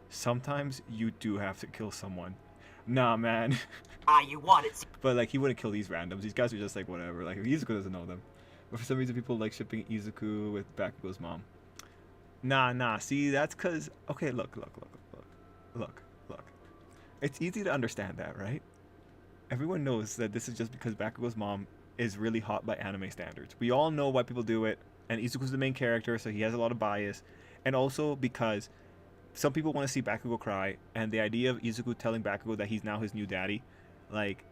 Sometimes you do have to kill someone. Nah, man. You wanted to. But, like, he wouldn't kill these randoms. These guys are just like, whatever. Like, Izuku doesn't know them. But for some reason, people like shipping Izuku with Bakugo's mom. Nah. See, that's because... Okay, look. It's easy to understand that, right? Everyone knows that this is just because Bakugo's mom is really hot by anime standards. We all know why people do it, and Izuku's the main character, so he has a lot of bias. And also because some people want to see Bakugo cry, and the idea of Izuku telling Bakugo that he's now his new daddy, like...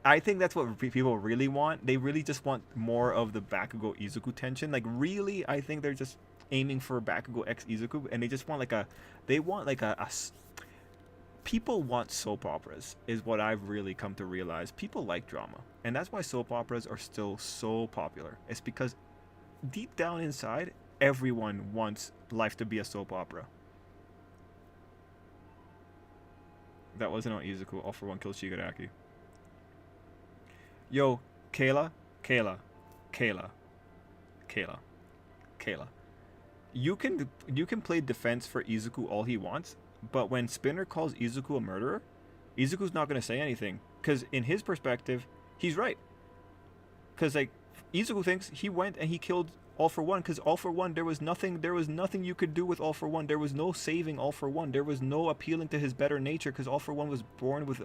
I think that's what people really want. They really just want more of the Bakugo Izuku tension. Like, really, I think they're just aiming for Bakugo x Izuku, and they just want like a... They want like people want soap operas, is what I've really come to realize. People like drama, and that's why soap operas are still so popular. It's because deep down inside, everyone wants life to be a soap opera. That wasn't on Izuku. All for one killed Shigaraki. Yo, Kayla. You can play defense for Izuku all he wants, but when Spinner calls Izuku a murderer, Izuku's not going to say anything, because in his perspective, he's right. Because like Izuku thinks he went and he killed All for One, because All for One, there was nothing you could do with All for One. There was no saving All for One. There was no appealing to his better nature, because All for One was born with...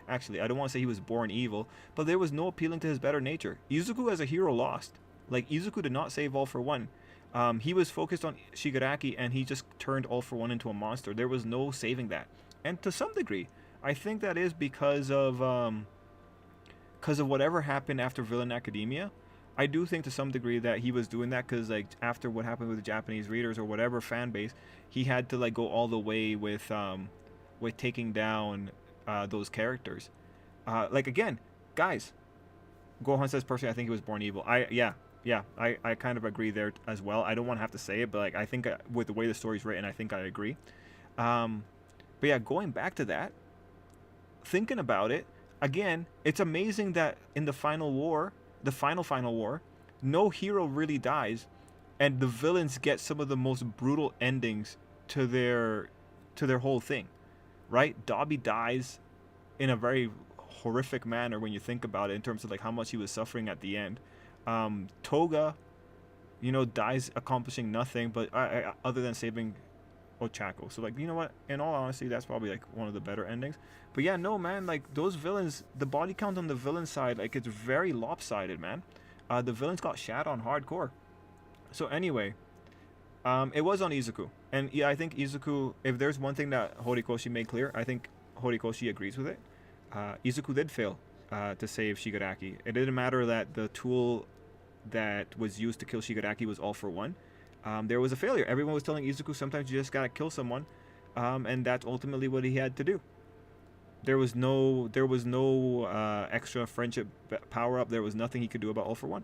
Actually, I don't want to say he was born evil, but there was no appealing to his better nature. Izuku as a hero lost. Like, Izuku did not save All for One. He was focused on Shigaraki, and he just turned All for One into a monster. There was no saving that. And to some degree, I think that is because of whatever happened after Villain Academia. I do think to some degree that he was doing that because, like, after what happened with the Japanese readers or whatever fan base, he had to, like, go all the way with taking down those characters. Like, again, guys, Gohan says personally, I think he was born evil. I kind of agree there as well. I don't want to have to say it, but like I think with the way the story's written, I think I agree. But yeah, going back to that, thinking about it again, it's amazing that in the final war, the final war, no hero really dies, and the villains get some of the most brutal endings to their whole thing, right? Dobby dies in a very horrific manner when you think about it, in terms of like how much he was suffering at the end. Toga, dies accomplishing nothing, but other than saving Ochako. So like, you know what? In all honesty, that's probably like one of the better endings. But yeah, no, man, like those villains, the body count on the villain side, like it's very lopsided, man. The villains got shat on hardcore. So anyway, it was on Izuku. And yeah, I think Izuku, if there's one thing that Horikoshi made clear, I think Horikoshi agrees with it. Izuku did fail to save Shigaraki. It didn't matter that the tool that was used to kill Shigaraki was All for One. There was a failure. Everyone was telling Izuku sometimes you just gotta kill someone, and that's ultimately what he had to do. There was no extra friendship power up. There was nothing he could do about All for One.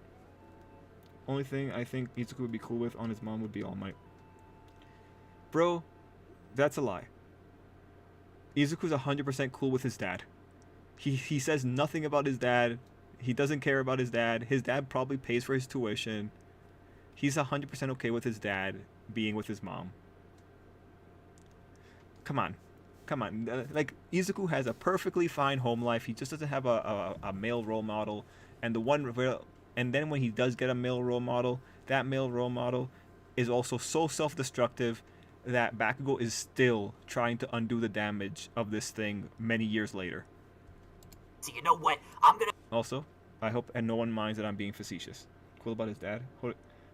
Only thing I think Izuku would be cool with on his mom would be All Might. Bro, that's a lie. Izuku's 100% cool with his dad. He says nothing about his dad. He doesn't care about his dad. His dad probably pays for his tuition. He's 100% okay with his dad being with his mom. Come on. Like, Izuku has a perfectly fine home life. He just doesn't have a male role model. And then when he does get a male role model, that male role model is also so self-destructive that Bakugo is still trying to undo the damage of this thing many years later. So you know what? I'm gonna... Also, I hope and no one minds that I'm being facetious. Cool about his dad.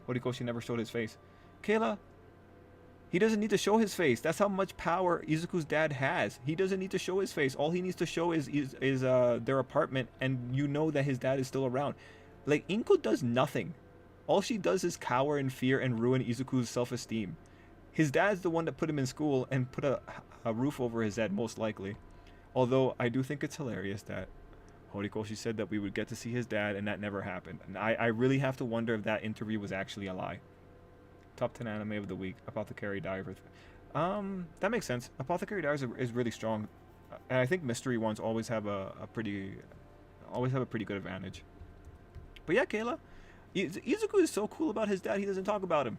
Horikoshi never showed his face. Kayla, he doesn't need to show his face. That's how much power Izuku's dad has. He doesn't need to show his face. All he needs to show is their apartment, and you know that his dad is still around. Like, Inko does nothing. All she does is cower in fear and ruin Izuku's self-esteem. His dad's the one that put him in school and put a roof over his head, most likely. Although, I do think it's hilarious that Horikoshi said that we would get to see his dad, and that never happened. And I really have to wonder if that interview was actually a lie. Top 10 anime of the week, Apothecary Diaries. That makes sense. Apothecary Diaries is really strong. And I think mystery ones always have a pretty good advantage. But yeah, Kayla, Izuku is so cool about his dad, he doesn't talk about him.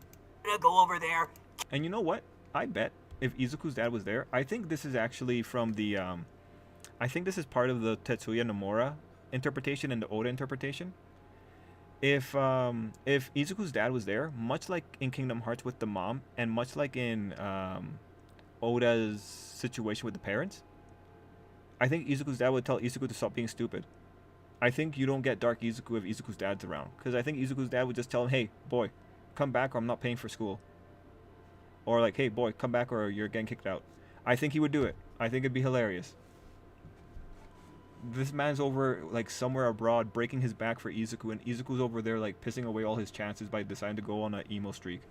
Go over there. And you know what? I bet if Izuku's dad was there, I think this is actually from the I think this is part of the Tetsuya Nomura interpretation and the Oda interpretation. If Izuku's dad was there, much like in Kingdom Hearts with the mom, and much like in Oda's situation with the parents, I think Izuku's dad would tell Izuku to stop being stupid. I think you don't get Dark Izuku if Izuku's dad's around, because I think Izuku's dad would just tell him, "Hey, boy, come back or I'm not paying for school." Or like, "Hey, boy, come back or you're getting kicked out." I think he would do it. I think it'd be hilarious. This man's over like somewhere abroad breaking his back for Izuku, and Izuku's over there like pissing away all his chances by deciding to go on an emo streak.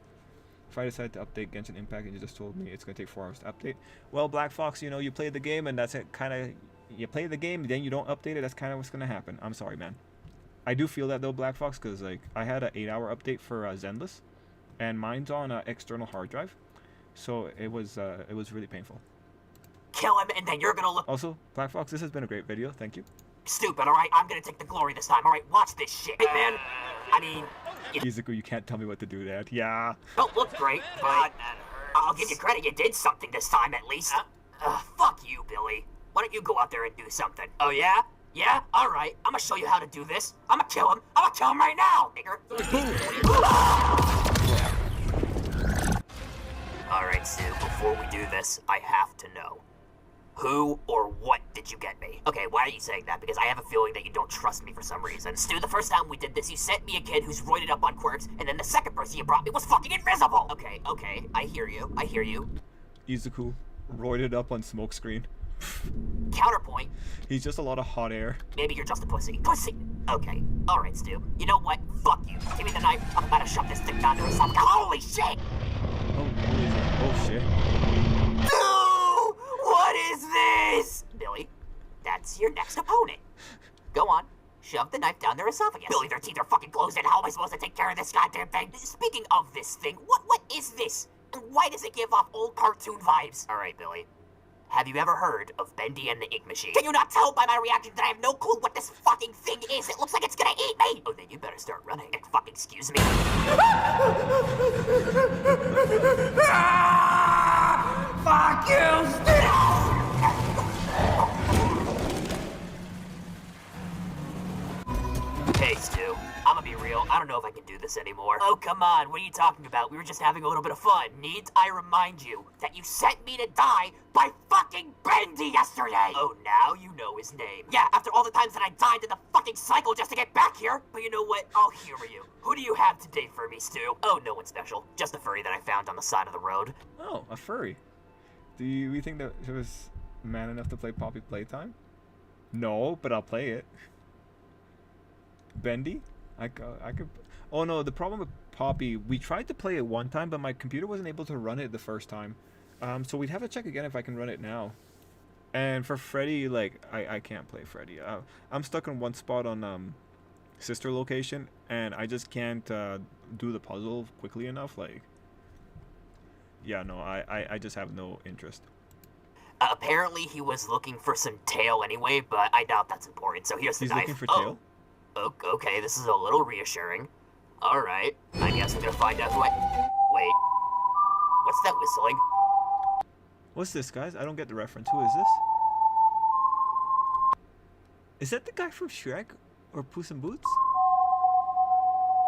If I decide to update Genshin Impact and you just told me it's going to take 4 hours to update, well, Black Fox, you know, you played the game and that's it. Kind of, you play the game, then you don't update it. That's kind of what's going to happen. I'm sorry, man. I do feel that though, Black Fox, because like I had an 8-hour update for Zenless, and mine's on an external hard drive, so it was really painful. Kill him, and then you're gonna look Also, Black Fox, this has been a great video. Thank you. stupid, alright? I'm gonna take the glory this time, alright? Watch this shit. Hey, man, I mean, you Izuku, you can't tell me what to do, Dad. Yeah. don't look great, but I'll give you credit, you did something this time at least. Fuck you, Billy. Why don't you go out there and do something? Oh, yeah? Yeah? Alright, I'm gonna show you how to do this. I'm gonna kill him. I'm gonna kill him right now, nigger. Alright, Stu, before we do this, I have to know. Who or what did you get me? Okay, why are you saying that? Because I have a feeling that you don't trust me for some reason. Stu, the first time we did this, you sent me a kid who's roided up on quirks, and then the second person you brought me was fucking invisible! Okay, I hear you. Izuku, roided up on smokescreen. Counterpoint. He's just a lot of hot air. Maybe you're just a pussy. Pussy! Okay, alright, Stu. You know what? Fuck you. Give me the knife. I'm about to shove this thing down there or something. Holy shit! Oh shit. No! What is this? Billy, that's your next opponent. Go on. Shove the knife down their esophagus. Billy, their teeth are fucking closed in. How am I supposed to take care of this goddamn thing? Speaking of this thing, what is this? And why does it give off old cartoon vibes? Alright, Billy. Have you ever heard of Bendy and the Ink Machine? Can you not tell by my reaction that I have no clue what this fucking thing is? It looks like it's gonna eat me! Oh, then you better start running. And fucking excuse me. Fuck you, Steve! Hey, Stu. I'ma be real, I don't know if I can do this anymore. Oh, come on, what are you talking about? We were just having a little bit of fun. Needs I remind you that you sent me to die by fucking Bendy yesterday! Oh, now you know his name. Yeah, after all the times that I died in the fucking cycle just to get back here. But you know what? I'll humor you. Who do you have today for me, Stu? Oh, no one special. Just a furry that I found on the side of the road. Oh, a furry. Do you think that it was man enough to play Poppy Playtime? No, but I'll play it. Bendy? I could. Oh no, the problem with Poppy, we tried to play it one time, but my computer wasn't able to run it the first time. So we'd have to check again if I can run it now. And for Freddy, like, I can't play Freddy. I'm stuck in one spot on sister location, and I just can't do the puzzle quickly enough. Like, yeah, no, I just have no interest. Apparently he was looking for some tail anyway, but I doubt that's important, so here's the knife. He's looking for tail? Okay, this is a little reassuring. Alright, I guess I'm gonna find out who I... Wait. What's that whistling? What's this, guys? I don't get the reference. Who is this? Is that the guy from Shrek? Or Puss in Boots?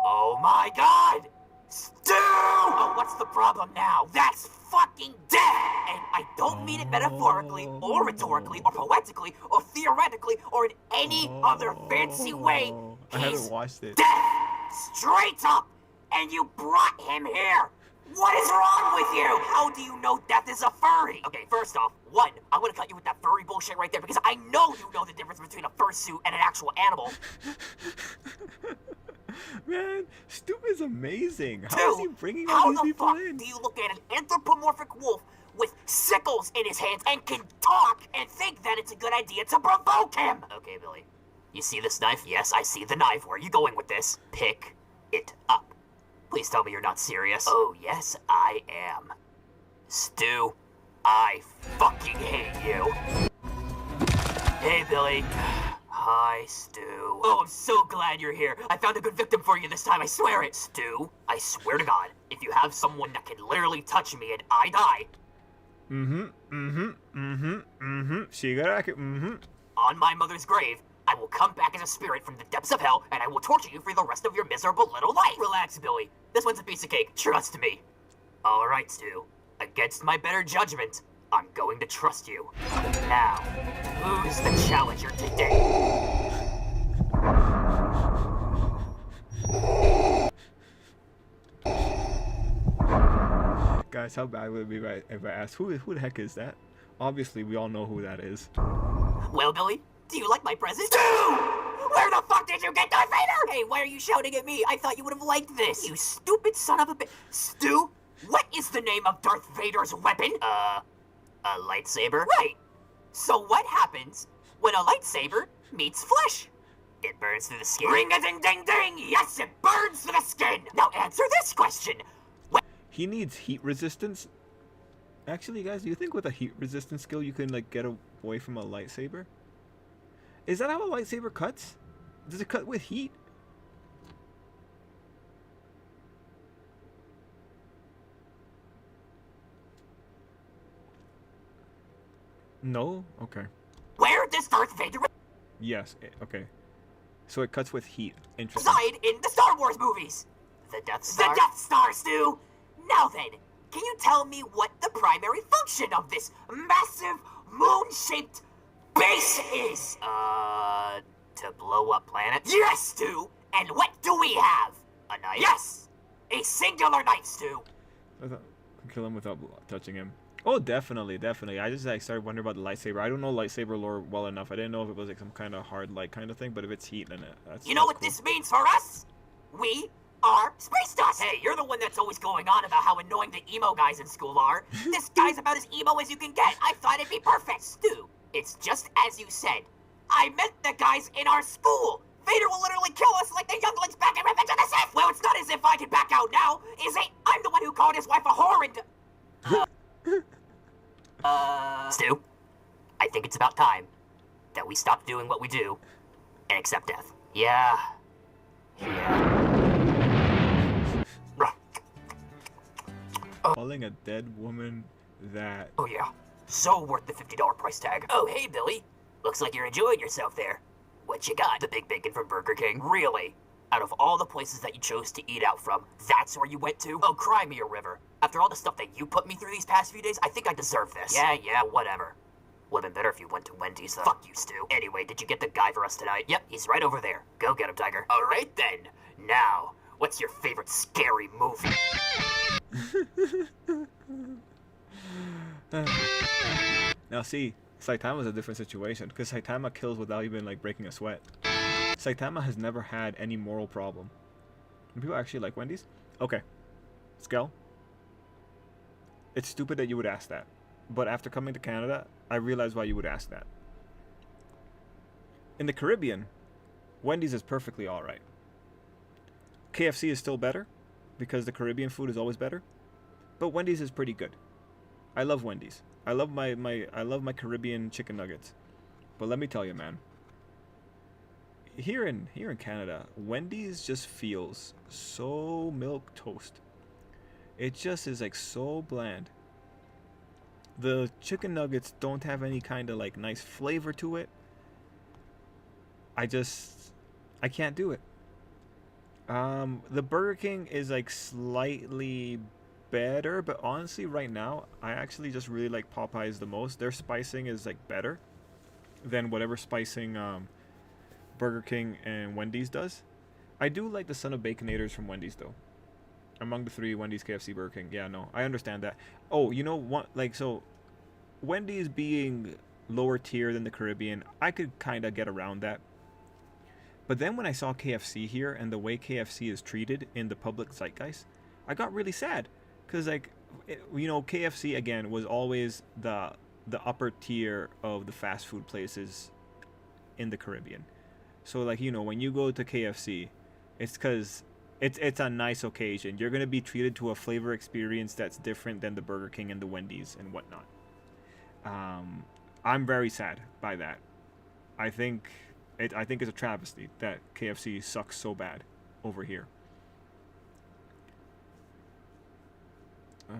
Oh my god! Stu! Oh, what's the problem now? That's fucking dead! And I don't mean it metaphorically, or rhetorically, or poetically, or theoretically, or in any other fancy way. I haven't watched it. Dead! Straight up! And you brought him here! What is wrong with you? How do you know Death is a furry? Okay, first off, one, I'm gonna cut you with that furry bullshit right there because I know you know the difference between a fursuit and an actual animal. Man, Stu is amazing. How Two, is he bringing how all these the people fuck in? do you look at an anthropomorphic wolf with sickles in his hands and can talk and think that it's a good idea to provoke him? Okay, Billy. You see this knife? Yes, I see the knife. Where are you going with this? Pick it up. Please tell me you're not serious. Oh, yes, I am. Stu, I fucking hate you. Hey, Billy. Hi, Stu. Oh, I'm so glad you're here. I found a good victim for you this time, I swear it. Stu, I swear to God, if you have someone that can literally touch me and I die... Shigaraki, on my mother's grave, I will come back as a spirit from the depths of hell, and I will torture you for the rest of your miserable little life. Relax, Billy. This one's a piece of cake. Trust me. All right, Stu. Against my better judgment, I'm going to trust you. Now, who's the challenger today? Guys, how bad would it be if I asked who the heck is that? Obviously, we all know who that is. Well, Billy, do you like my present? Stu! Where the fuck did you get Darth Vader? Hey, why are you shouting at me? I thought you would have liked this. You stupid son of a bitch. Stu, what is the name of Darth Vader's weapon? A lightsaber? Right. So what happens when a lightsaber meets flesh? It burns through the skin. Ring-a-ding-ding-ding! Yes, it burns through the skin! Now answer this question. He needs heat resistance. Actually, guys, do you think with a heat resistance skill you can like get away from a lightsaber? Is that how a lightsaber cuts? Does it cut with heat? No? Okay. Where does Darth Vader Yes. Okay. So it cuts with heat. Interesting. reside in the Star Wars movies? The Death Star? The Death Star, Stu! Now then, can you tell me what the primary function of this massive moon-shaped base is? To blow up planets? Yes, Stu! And what do we have? A knife? Yes! A singular knife, Stu! I thought I could kill him without touching him. Oh, definitely, definitely. I just like started wondering about the lightsaber. I don't know lightsaber lore well enough. I didn't know if it was like some kind of hard light kind of thing, but if it's heat, then that's. You know what this means for us? We are space dust! Hey, you're the one that's always going on about how annoying the emo guys in school are. This guy's about as emo as you can get. I thought it'd be perfect. Stu, it's just as you said. I meant the guys in our school. Vader will literally kill us like the younglings back in Revenge of the Sith. Well, it's not as if I can back out now, is it? I'm the one who called his wife a whore and... Stu, I think it's about time that we stop doing what we do and accept death. Yeah. Calling a dead woman that. Oh yeah, so worth the $50 price tag. Oh hey Billy, looks like you're enjoying yourself there. What you got? The Big Bacon from Burger King? Really? Out of all the places that you chose to eat out from, that's where you went to? Oh, cry me a river. After all the stuff that you put me through these past few days, I think I deserve this. Yeah, whatever. Would've been better if you went to Wendy's, though. Fuck you, Stu. Anyway, did you get the guy for us tonight? Yep, he's right over there. Go get him, Tiger. Alright then. Now, what's your favorite scary movie? Now see, Saitama's a different situation, because Saitama kills without even like breaking a sweat. Saitama has never had any moral problem. Do people actually like Wendy's? Okay. Skell. It's stupid that you would ask that. But after coming to Canada, I realized why you would ask that. In the Caribbean, Wendy's is perfectly alright. KFC is still better, because the Caribbean food is always better. But Wendy's is pretty good. I love Wendy's. I love my Caribbean chicken nuggets. But let me tell you, man. Here in Canada, Wendy's just feels so milk toast. It just is like so bland. The chicken nuggets don't have any kind of like nice flavor to it. I can't do it. The Burger King is like slightly better, but honestly right now I actually just really like Popeyes the most. Their spicing is like better than whatever spicing Burger King and Wendy's does. I do like the Son of Baconators from Wendy's though. Among the three, Wendy's, KFC, Burger King. Yeah, no, I understand that. Oh, you know what? Like, so Wendy's being lower tier than the Caribbean, I could kind of get around that. But then when I saw KFC here and the way KFC is treated in the public zeitgeist, I got really sad. Because, like, you know, KFC, again, was always the upper tier of the fast food places in the Caribbean. So, like, you know, when you go to KFC, it's because it's a nice occasion. You're going to be treated to a flavor experience that's different than the Burger King and the Wendy's and whatnot. I'm very sad by that. I think it's a travesty that KFC sucks so bad over here.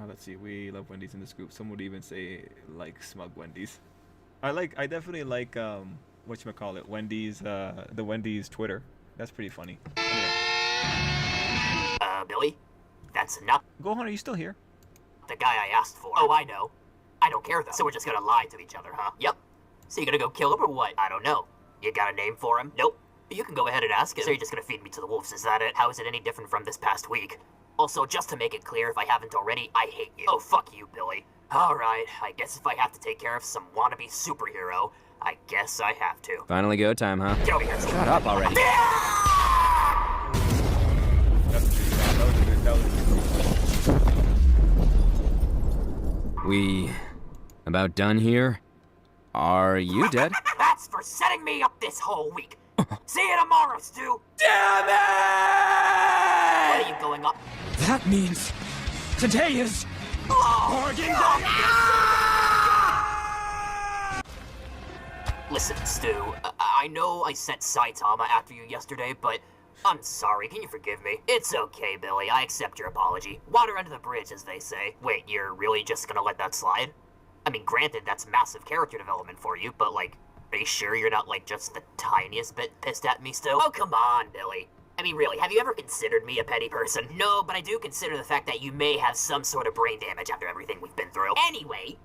Let's see. We love Wendy's in this group. Some would even say like smug Wendy's. I definitely like whatchamacallit, Wendy's, the Wendy's Twitter. That's pretty funny. Anyway. Billy? That's not Gohan, are you still here? the guy I asked for. Oh, I know. I don't care, though. So we're just gonna lie to each other, huh? Yep. So you gonna go kill him or what? I don't know. You got a name for him? Nope. You can go ahead and ask him. So you're just gonna feed me to the wolves, is that it? How is it any different from this past week? Also, just to make it clear, if I haven't already, I hate you. Oh, fuck you, Billy. Alright, I guess if I have to take care of some wannabe superhero, I guess I have to. Finally go time, huh? Get over here. Shut up already. We about done here? Are you dead? That's for setting me up this whole week. See you tomorrow, Stu. Damn it! What are you going up? That means today is Organ Listen, Stu, I know I sent Saitama after you yesterday, but I'm sorry. Can you forgive me? It's okay, Billy. I accept your apology. Water under the bridge, as they say. Wait, you're really just gonna let that slide? I mean, granted, that's massive character development for you, but, like, are you sure you're not, like, just the tiniest bit pissed at me still? Oh, come on, Billy. I mean, really, have you ever considered me a petty person? No, but I do consider the fact that you may have some sort of brain damage after everything we've been through. Anyway,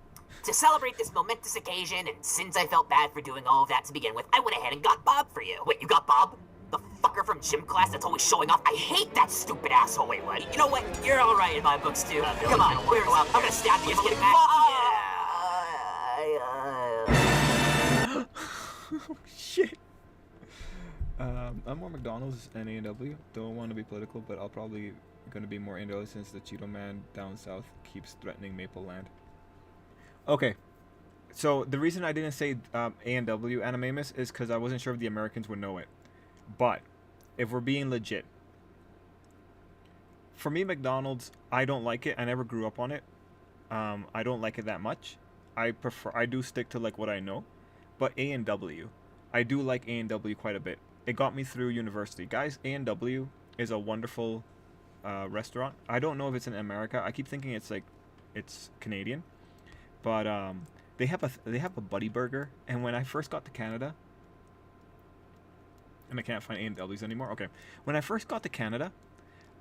to celebrate this momentous occasion, and since I felt bad for doing all of that to begin with, I went ahead and got Bob for you. Wait, you got Bob? The fucker from gym class that's always showing off? I hate that stupid asshole. Wait, what? You know what? You're alright in my books, too. Come on, where's up? I'm gonna stab you. Get back. Oh, shit. I'm more McDonald's and A&W. Don't want to be political, but I'll probably gonna be more into it since the Cheeto Man down south keeps threatening Maple Land. Okay, so the reason I didn't say A&W Animamus is because I wasn't sure if the Americans would know it. But if we're being legit, for me, McDonald's, I don't like it. I never grew up on it. I don't like it that much. I do stick to like what I know. But A&W, I do like A&W quite a bit. It got me through university. Guys, A&W is a wonderful restaurant. I don't know if it's in America. I keep thinking it's Canadian. But they have a Buddy Burger, and when I first got to Canada, and I can't find A&Ws anymore. Okay, when I first got to Canada,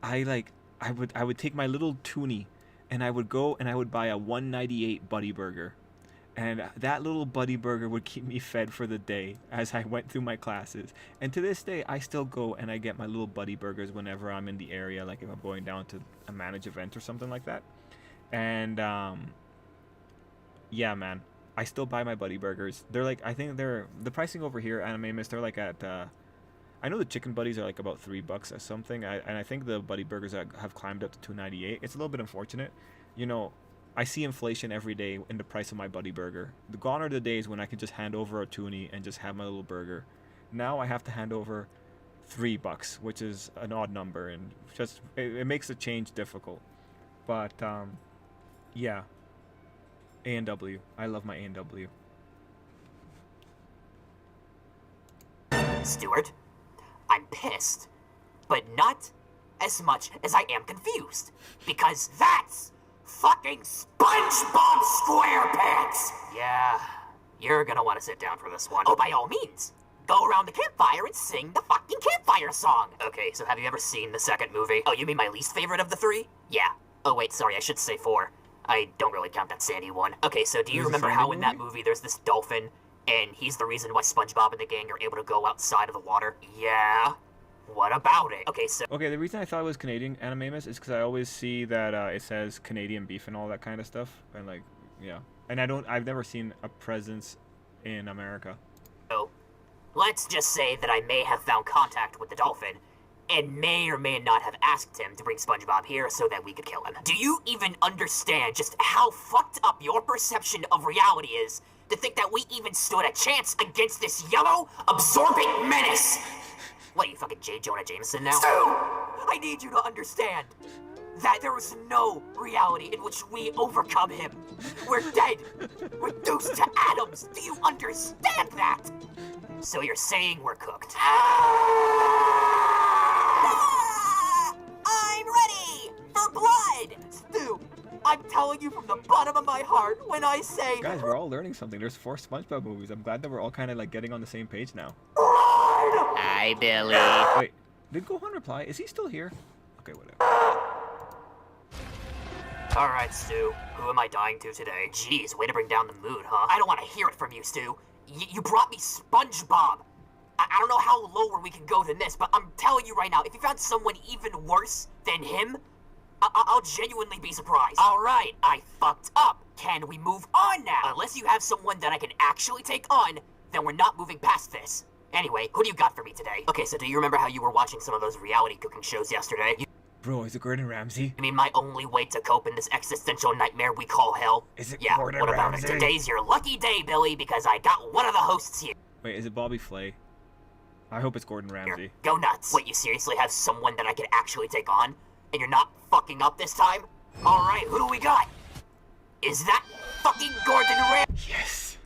I would take my little toonie, and I would go and I would buy a $1.98 Buddy Burger, and that little Buddy Burger would keep me fed for the day as I went through my classes. And to this day, I still go and I get my little Buddy Burgers whenever I'm in the area, like if I'm going down to a managed event or something like that. And yeah, man, I still buy my Buddy Burgers. They're like, I think the pricing over here, Animamus, they're like at, I know the chicken buddies are like about $3 or something, and I think the Buddy Burgers have climbed up to $2.98. It's a little bit unfortunate. You know, I see inflation every day in the price of my Buddy Burger. Gone are the days when I could just hand over a toonie and just have my little burger. Now I have to hand over $3, which is an odd number, and just it makes the change difficult. But yeah. A&W. I love my A&W. Stuart, I'm pissed, but not as much as I am confused, because that's fucking SpongeBob SquarePants! Yeah, you're gonna want to sit down for this one. Oh, by all means, go around the campfire and sing the fucking campfire song! Okay, so have you ever seen the second movie? Oh, you mean my least favorite of the three? Yeah. Oh wait, sorry, I should say 4. I don't really count that Sandy one. Okay, so do you remember how in that movie there's this dolphin, and he's the reason why SpongeBob and the gang are able to go outside of the water? Yeah. What about it? Okay, so... Okay, the reason I thought it was Canadian Animamus is because I always see that it says Canadian beef and all that kind of stuff. And like, yeah. And I've never seen a presence in America. So, let's just say that I may have found contact with the dolphin, and may or may not have asked him to bring SpongeBob here so that we could kill him. Do you even understand just how fucked up your perception of reality is to think that we even stood a chance against this yellow, absorbent menace? What are you, fucking J. Jonah Jameson now? Stu! I need you to understand. that there is no reality in which we overcome him. We're dead, reduced to atoms. Do you understand that? So you're saying we're cooked? I'm ready for blood! Stu, I'm telling you from the bottom of my heart when I say... Guys, we're all learning something. There's 4 SpongeBob movies. I'm glad that we're all kind of like getting on the same page now. Hi, Billy. Wait, did Gohan reply? Is he still here? Okay, whatever. Alright, Stu. Who am I dying to today? Jeez, way to bring down the mood, huh? I don't want to hear it from you, Stu. You brought me SpongeBob. I don't know how lower we can go than this, but I'm telling you right now, if you found someone even worse than him, I'll genuinely be surprised. Alright, I fucked up. Can we move on now? Unless you have someone that I can actually take on, then we're not moving past this. Anyway, who do you got for me today? Okay, so do you remember how you were watching some of those reality cooking shows yesterday? Bro, is it Gordon Ramsay? You mean my only way to cope in this existential nightmare we call hell? Is it Yeah, Gordon what about Ramsay? it? Today's your lucky day, Billy, because I got one of the hosts here. Wait, is it Bobby Flay? I hope it's Gordon Ramsay. Go nuts. Wait, you seriously have someone that I can actually take on? And you're not fucking up this time? Alright, who do we got? Is that fucking Gordon Ramsay? Yes!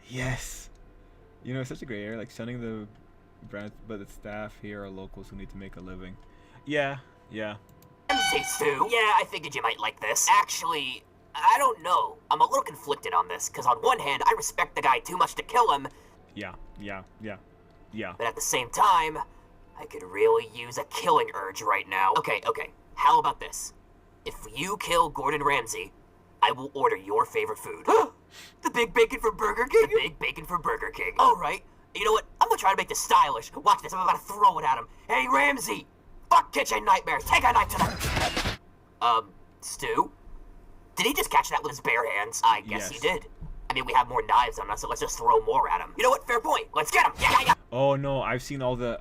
Yes! You know, it's such a great area, like shunning the branch, but the staff here are locals who need to make a living. Yeah. Ramsay, Stu. Yeah, I figured you might like this. Actually, I don't know. I'm a little conflicted on this, because on one hand, I respect the guy too much to kill him. Yeah. But at the same time, I could really use a killing urge right now. Okay. How about this? If you kill Gordon Ramsay, I will order your favorite food. The Big Bacon for Burger King? The Big Bacon for Burger King. Alright. You know what? I'm gonna try to make this stylish. Watch this. I'm about to throw it at him. Hey, Ramsay! Fuck kitchen nightmares. Take a knife to the... Stu? Did he just catch that with his bare hands? I guess he did. I mean, we have more knives on us, so let's just throw more at him. You know what? Fair point. Let's get him. Yeah. Oh no, I've seen all the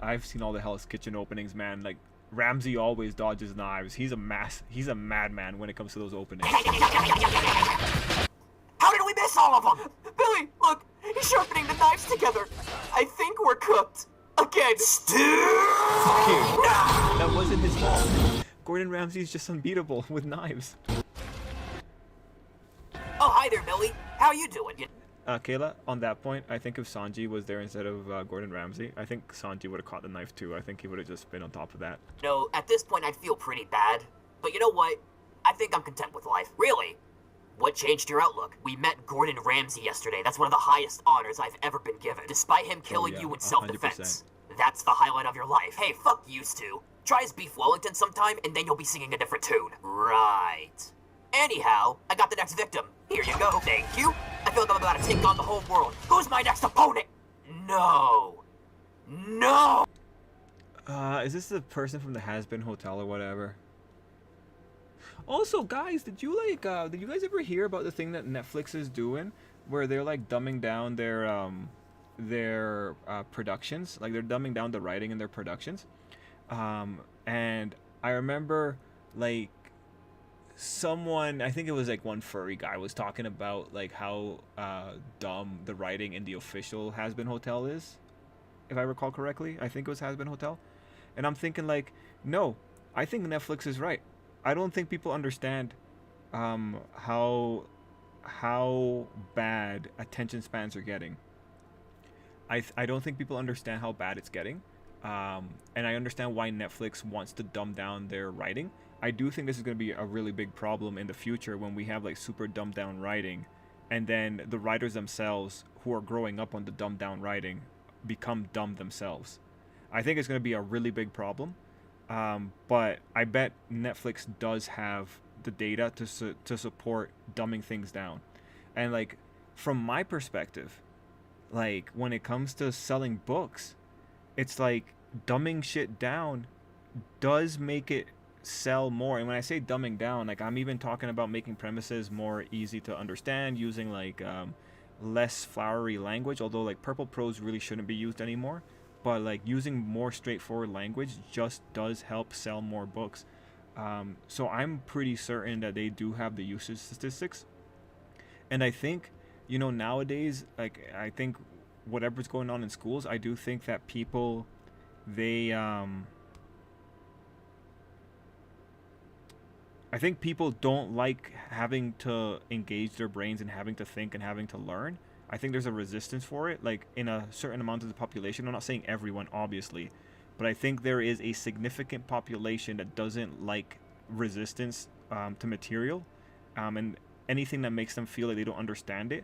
Hell's Kitchen openings, man. Like Ramsay always dodges knives. He's a madman when it comes to those openings. How did we miss all of them? Billy, look, he's sharpening the knives together. I think we're cooked. Again. Stu! That wasn't his fault. Gordon Ramsay's just unbeatable with knives. Oh, hi there, Billy. How you doing? Kayla, on that point, I think if Sanji was there instead of Gordon Ramsay, I think Sanji would have caught the knife too. I think he would have just been on top of that. No, at this point I'd feel pretty bad. But you know what? I think I'm content with life. Really? What changed your outlook? We met Gordon Ramsay yesterday. That's one of the highest honors I've ever been given. Despite him killing you in self-defense. 100%. That's the highlight of your life. Hey, fuck you, Stu. Try his Beef Wellington sometime, and then you'll be singing a different tune. Right. Anyhow, I got the next victim. Here you go. Thank you. I feel like I'm about to take on the whole world. Who's my next opponent? No. Is this the person from the Has-Been Hotel or whatever? Also, guys, did you guys ever hear about the thing that Netflix is doing, where they're like dumbing down their productions, like they're dumbing down the writing in their productions, and I remember like someone, I think it was like one furry guy, was talking about like how dumb the writing in the official Has-Been Hotel is, if I recall correctly. I think it was Has-Been Hotel, and I'm thinking like, no, I think Netflix is right. I don't think people understand how bad attention spans are getting. I don't think people understand how bad it's getting, and I understand why Netflix wants to dumb down their writing. I do think this is going to be a really big problem in the future when we have like super dumbed down writing, and then the writers themselves who are growing up on the dumbed down writing become dumb themselves. I think it's going to be a really big problem. But I bet Netflix does have the data to support dumbing things down. And like from my perspective, like when it comes to selling books, it's like dumbing shit down does make it sell more. And when I say dumbing down, like I'm even talking about making premises more easy to understand, using like less flowery language, although like purple prose really shouldn't be used anymore. But like using more straightforward language just does help sell more books. So I'm pretty certain that they do have the usage statistics. And I think, you know, nowadays, like I think whatever's going on in schools, I do think that people, they I think people don't like having to engage their brains and having to think and having to learn. I think there's a resistance for it, like in a certain amount of the population. I'm not saying everyone, obviously, but I think there is a significant population that doesn't like resistance to material, and anything that makes them feel like they don't understand it.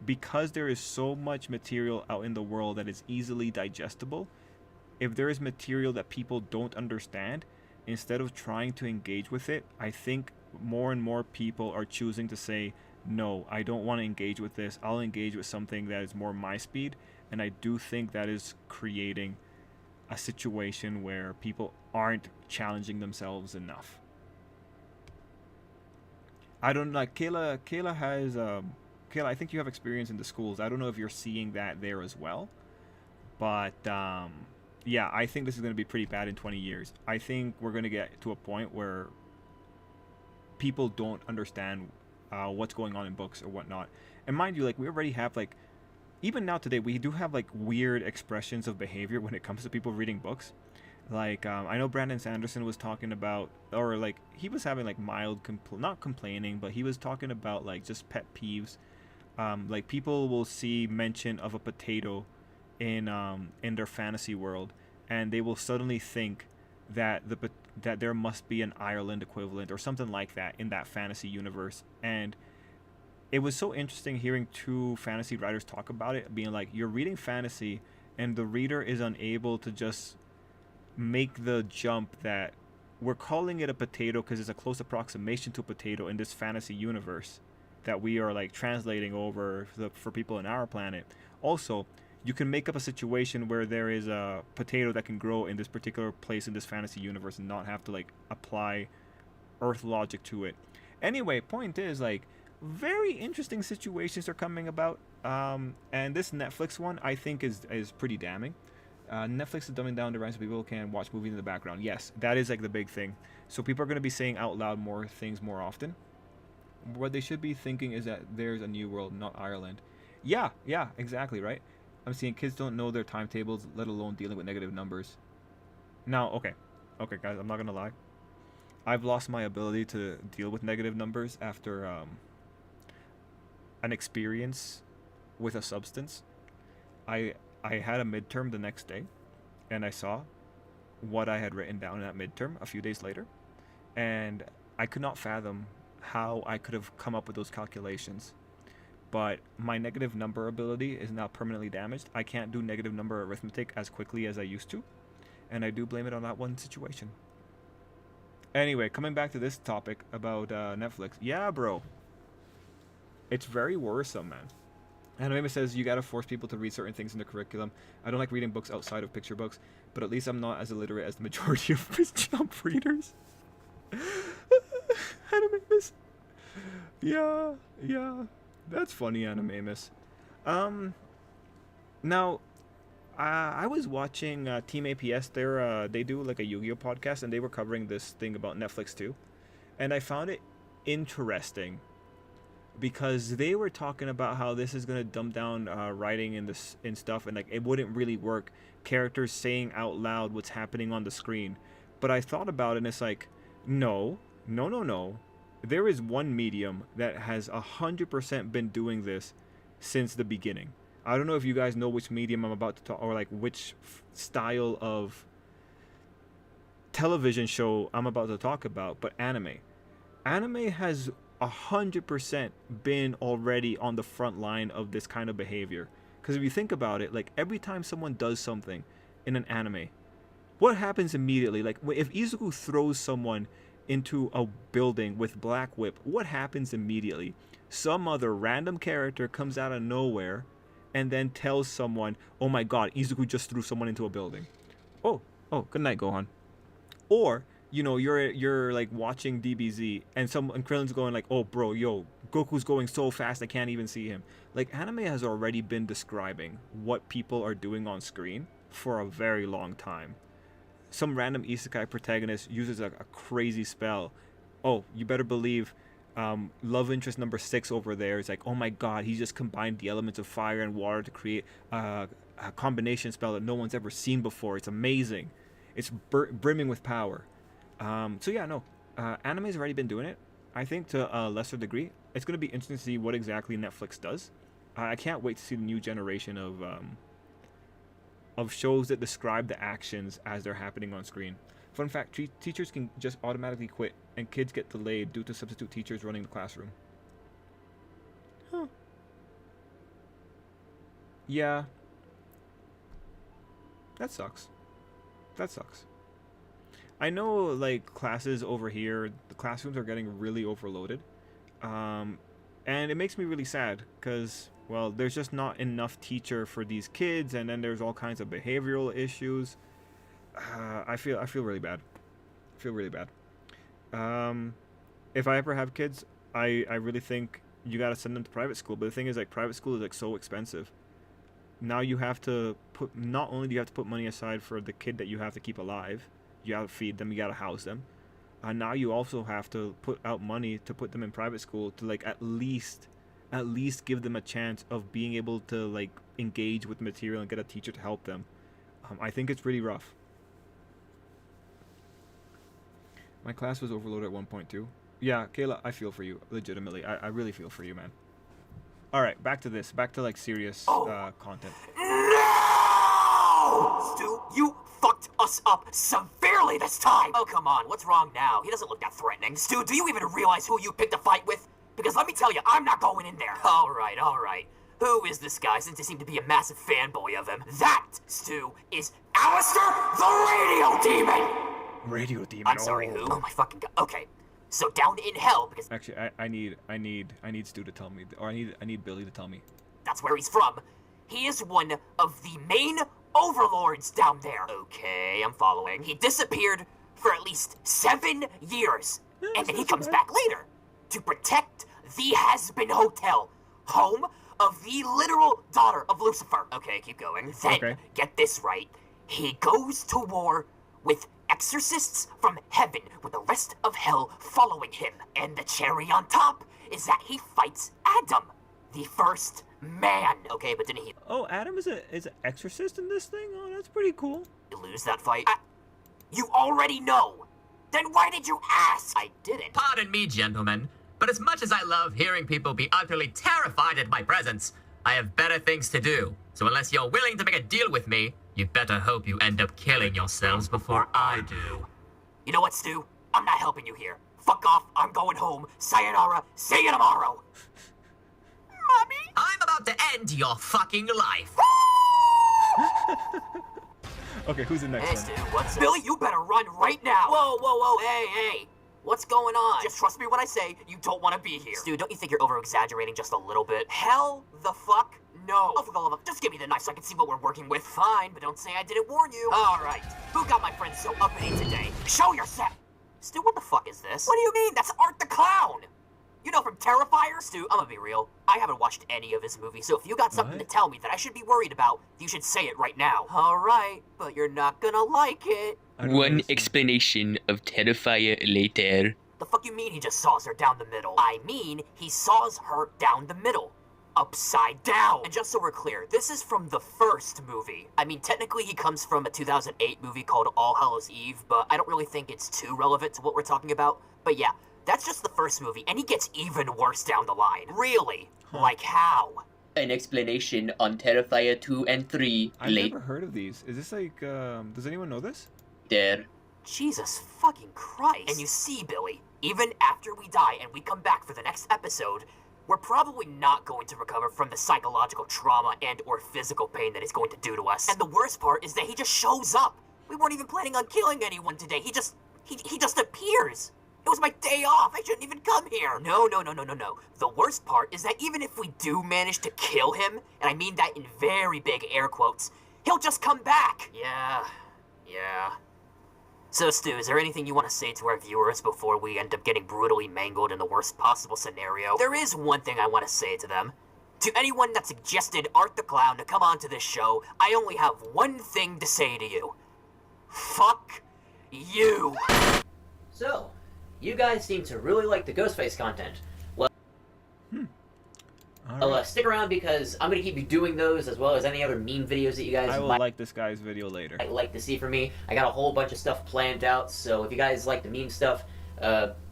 Because there is so much material out in the world that is easily digestible, if there is material that people don't understand, instead of trying to engage with it, I think more and more people are choosing to say, no, I don't want to engage with this. I'll engage with something that is more my speed. And I do think that is creating a situation where people aren't challenging themselves enough. I don't like Kayla has Kayla, I think you have experience in the schools. I don't know if you're seeing that there as well. But yeah, I think this is going to be pretty bad in 20 years. I think we're going to get to a point where people don't understand what's going on in books or whatnot. And mind you, like, we already have, like, even now today, we do have, like, weird expressions of behavior when it comes to people reading books. Like, I know Brandon Sanderson was talking about, or, like, he was having, like, mild, not complaining, but he was talking about, like, just pet peeves. Like, people will see mention of a potato in their fantasy world, and they will suddenly think that that there must be an Ireland equivalent or something like that in that fantasy universe. And it was so interesting hearing two fantasy writers talk about it, being like, you're reading fantasy and the reader is unable to just make the jump that we're calling it a potato because it's a close approximation to a potato in this fantasy universe that we are, like, translating over for people in our planet. Also, you can make up a situation where there is a potato that can grow in this particular place in this fantasy universe and not have to, like, apply Earth logic to it. Anyway, point is, like, very interesting situations are coming about. And this Netflix one, I think, is pretty damning. Netflix is dumbing down the rest so people can watch movies in the background. Yes, that is, like, the big thing. So people are going to be saying out loud more things more often. What they should be thinking is that there's a new world, not Ireland. Yeah, exactly, right? I'm seeing kids don't know their timetables, let alone dealing with negative numbers. Now, okay, guys, I'm not gonna lie. I've lost my ability to deal with negative numbers after an experience with a substance. I had a midterm the next day, and I saw what I had written down in that midterm a few days later, and I could not fathom how I could have come up with those calculations. But my negative number ability is now permanently damaged. I can't do negative number arithmetic as quickly as I used to, and I do blame it on that one situation. Anyway, coming back to this topic about Netflix. Yeah, bro. It's very worrisome, man. And Mima says, you gotta force people to read certain things in the curriculum. I don't like reading books outside of picture books, but at least I'm not as illiterate as the majority of jump readers. Animamus. Yeah. That's funny, Animamus. Now, I was watching Team APS. They do like a Yu-Gi-Oh podcast, and they were covering this thing about Netflix too. And I found it interesting because they were talking about how this is gonna dumb down writing and stuff, and like it wouldn't really work. Characters saying out loud what's happening on the screen. But I thought about it, and it's like, no. There is one medium that has 100% been doing this since the beginning. I don't know if you guys know which medium I'm about to talk, or like which style of television show I'm about to talk about, but anime. Anime has 100% been already on the front line of this kind of behavior. Because if you think about it, like every time someone does something in an anime, what happens immediately? Like if Izuku throws someone into a building with Black Whip, what happens immediately? Some other random character comes out of nowhere and then tells someone, oh my god, Izuku just threw someone into a building. Oh, good night, Gohan. Or, you know, you're like watching DBZ and Krillin's going like, oh bro, yo, Goku's going so fast I can't even see him. Like, anime has already been describing what people are doing on screen for a very long time. Some random isekai protagonist uses a crazy spell. Oh, you better believe love interest number 6 over there is like, oh my god, he just combined the elements of fire and water to create a combination spell that no one's ever seen before. It's amazing. It's brimming with power. So yeah, no, Anime's already been doing it. I think to a lesser degree. It's gonna be interesting to see what exactly Netflix does. I can't wait to see the new generation of shows that describe the actions as they're happening on screen. Fun fact: teachers can just automatically quit, and kids get delayed due to substitute teachers running the classroom. Huh. Yeah. That sucks. That sucks. I know, like, classes over here, the classrooms are getting really overloaded. And it makes me really sad because, well, there's just not enough teacher for these kids, and then there's all kinds of behavioral issues. I feel really bad. I feel really bad. If I ever have kids, I really think you gotta send them to private school. But the thing is, like, private school is like so expensive. Now you have to put, not only do you have to put money aside for the kid that you have to keep alive, you have to feed them, you gotta house them. Now you also have to put out money to put them in private school to, like, at least give them a chance of being able to, like, engage with the material and get a teacher to help them. I think it's really rough. My class was overloaded at 1.2. Yeah, Kayla, I feel for you. Legitimately, I really feel for you, man. All right, back to this. Back to, like, serious content. No! Stu, you fucked us up severely this time! Oh, come on, what's wrong now? He doesn't look that threatening. Stu, do you even realize who you picked a fight with? Because let me tell you, I'm not going in there. Alright, alright. Who is this guy, since you seem to be a massive fanboy of him? That, Stu, is Alistair the Radio Demon! Radio Demon. I'm sorry, who? Oh my fucking god. Okay, so down in hell, because... Actually, I need Stu to tell me, or I need Billy to tell me. That's where he's from. He is one of the main overlords down there. Okay, I'm following. He disappeared for at least 7 years, and then he comes back later to protect the Has-Been Hotel, home of the literal daughter of Lucifer. Okay, keep going. Then, get this right, he goes to war with exorcists from heaven, with the rest of hell following him. And the cherry on top is that he fights Adam, the first man. Okay, but didn't he... Oh, Adam is an exorcist in this thing? Oh, that's pretty cool. Lose that fight? You already know. Then why did you ask? I didn't. Pardon me, gentlemen, but as much as I love hearing people be utterly terrified at my presence, I have better things to do. So unless you're willing to make a deal with me, you better hope you end up killing yourselves before I do. You know what, Stu? I'm not helping you here. Fuck off, I'm going home. Sayonara, see you tomorrow. Mommy? I'm about to end your fucking life. Okay, who's the next one? Stu, what's... Billy, you better run right now. Whoa, whoa, whoa, hey. What's going on? Just trust me when I say you don't want to be here. Stu, don't you think you're over-exaggerating just a little bit? Hell the fuck no. Oh, for the love of... Just give me the knife so I can see what we're working with. Fine, but don't say I didn't warn you. Alright. Who got my friend so uppity today? Show yourself. Stu, what the fuck is this? What do you mean? That's Art the Clown. You know from Terrifier? Stu, I'm gonna be real. I haven't watched any of his movies, so if you got something to tell me that I should be worried about, you should say it right now. Alright, but you're not gonna like it. One explanation of Terrifier later. The fuck you mean he just saws her down the middle? I mean, he saws her down the middle. Upside down. And just so we're clear, this is from the first movie. I mean, technically he comes from a 2008 movie called All Hallows Eve, but I don't really think it's too relevant to what we're talking about. But yeah, that's just the first movie, and he gets even worse down the line. Really? Like how? An explanation on Terrifier 2 and 3 I've never heard of these. Is this like, does anyone know this? There. Jesus fucking Christ. And you see, Billy, even after we die and we come back for the next episode, we're probably not going to recover from the psychological trauma and or physical pain that he's going to do to us. And the worst part is that he just shows up. We weren't even planning on killing anyone today. He just appears. It was my day off. I shouldn't even come here. No. The worst part is that even if we do manage to kill him, and I mean that in very big air quotes, he'll just come back. Yeah. So, Stu, is there anything you want to say to our viewers before we end up getting brutally mangled in the worst possible scenario? There is one thing I want to say to them. To anyone that suggested Art the Clown to come onto this show, I only have one thing to say to you. Fuck you. So, you guys seem to really like the Ghostface content. Well, stick around because I'm going to keep you doing those as well as any other meme videos that you guys I will like this guy's video later. I'd like to see from me. I got a whole bunch of stuff planned out, so if you guys like the meme stuff,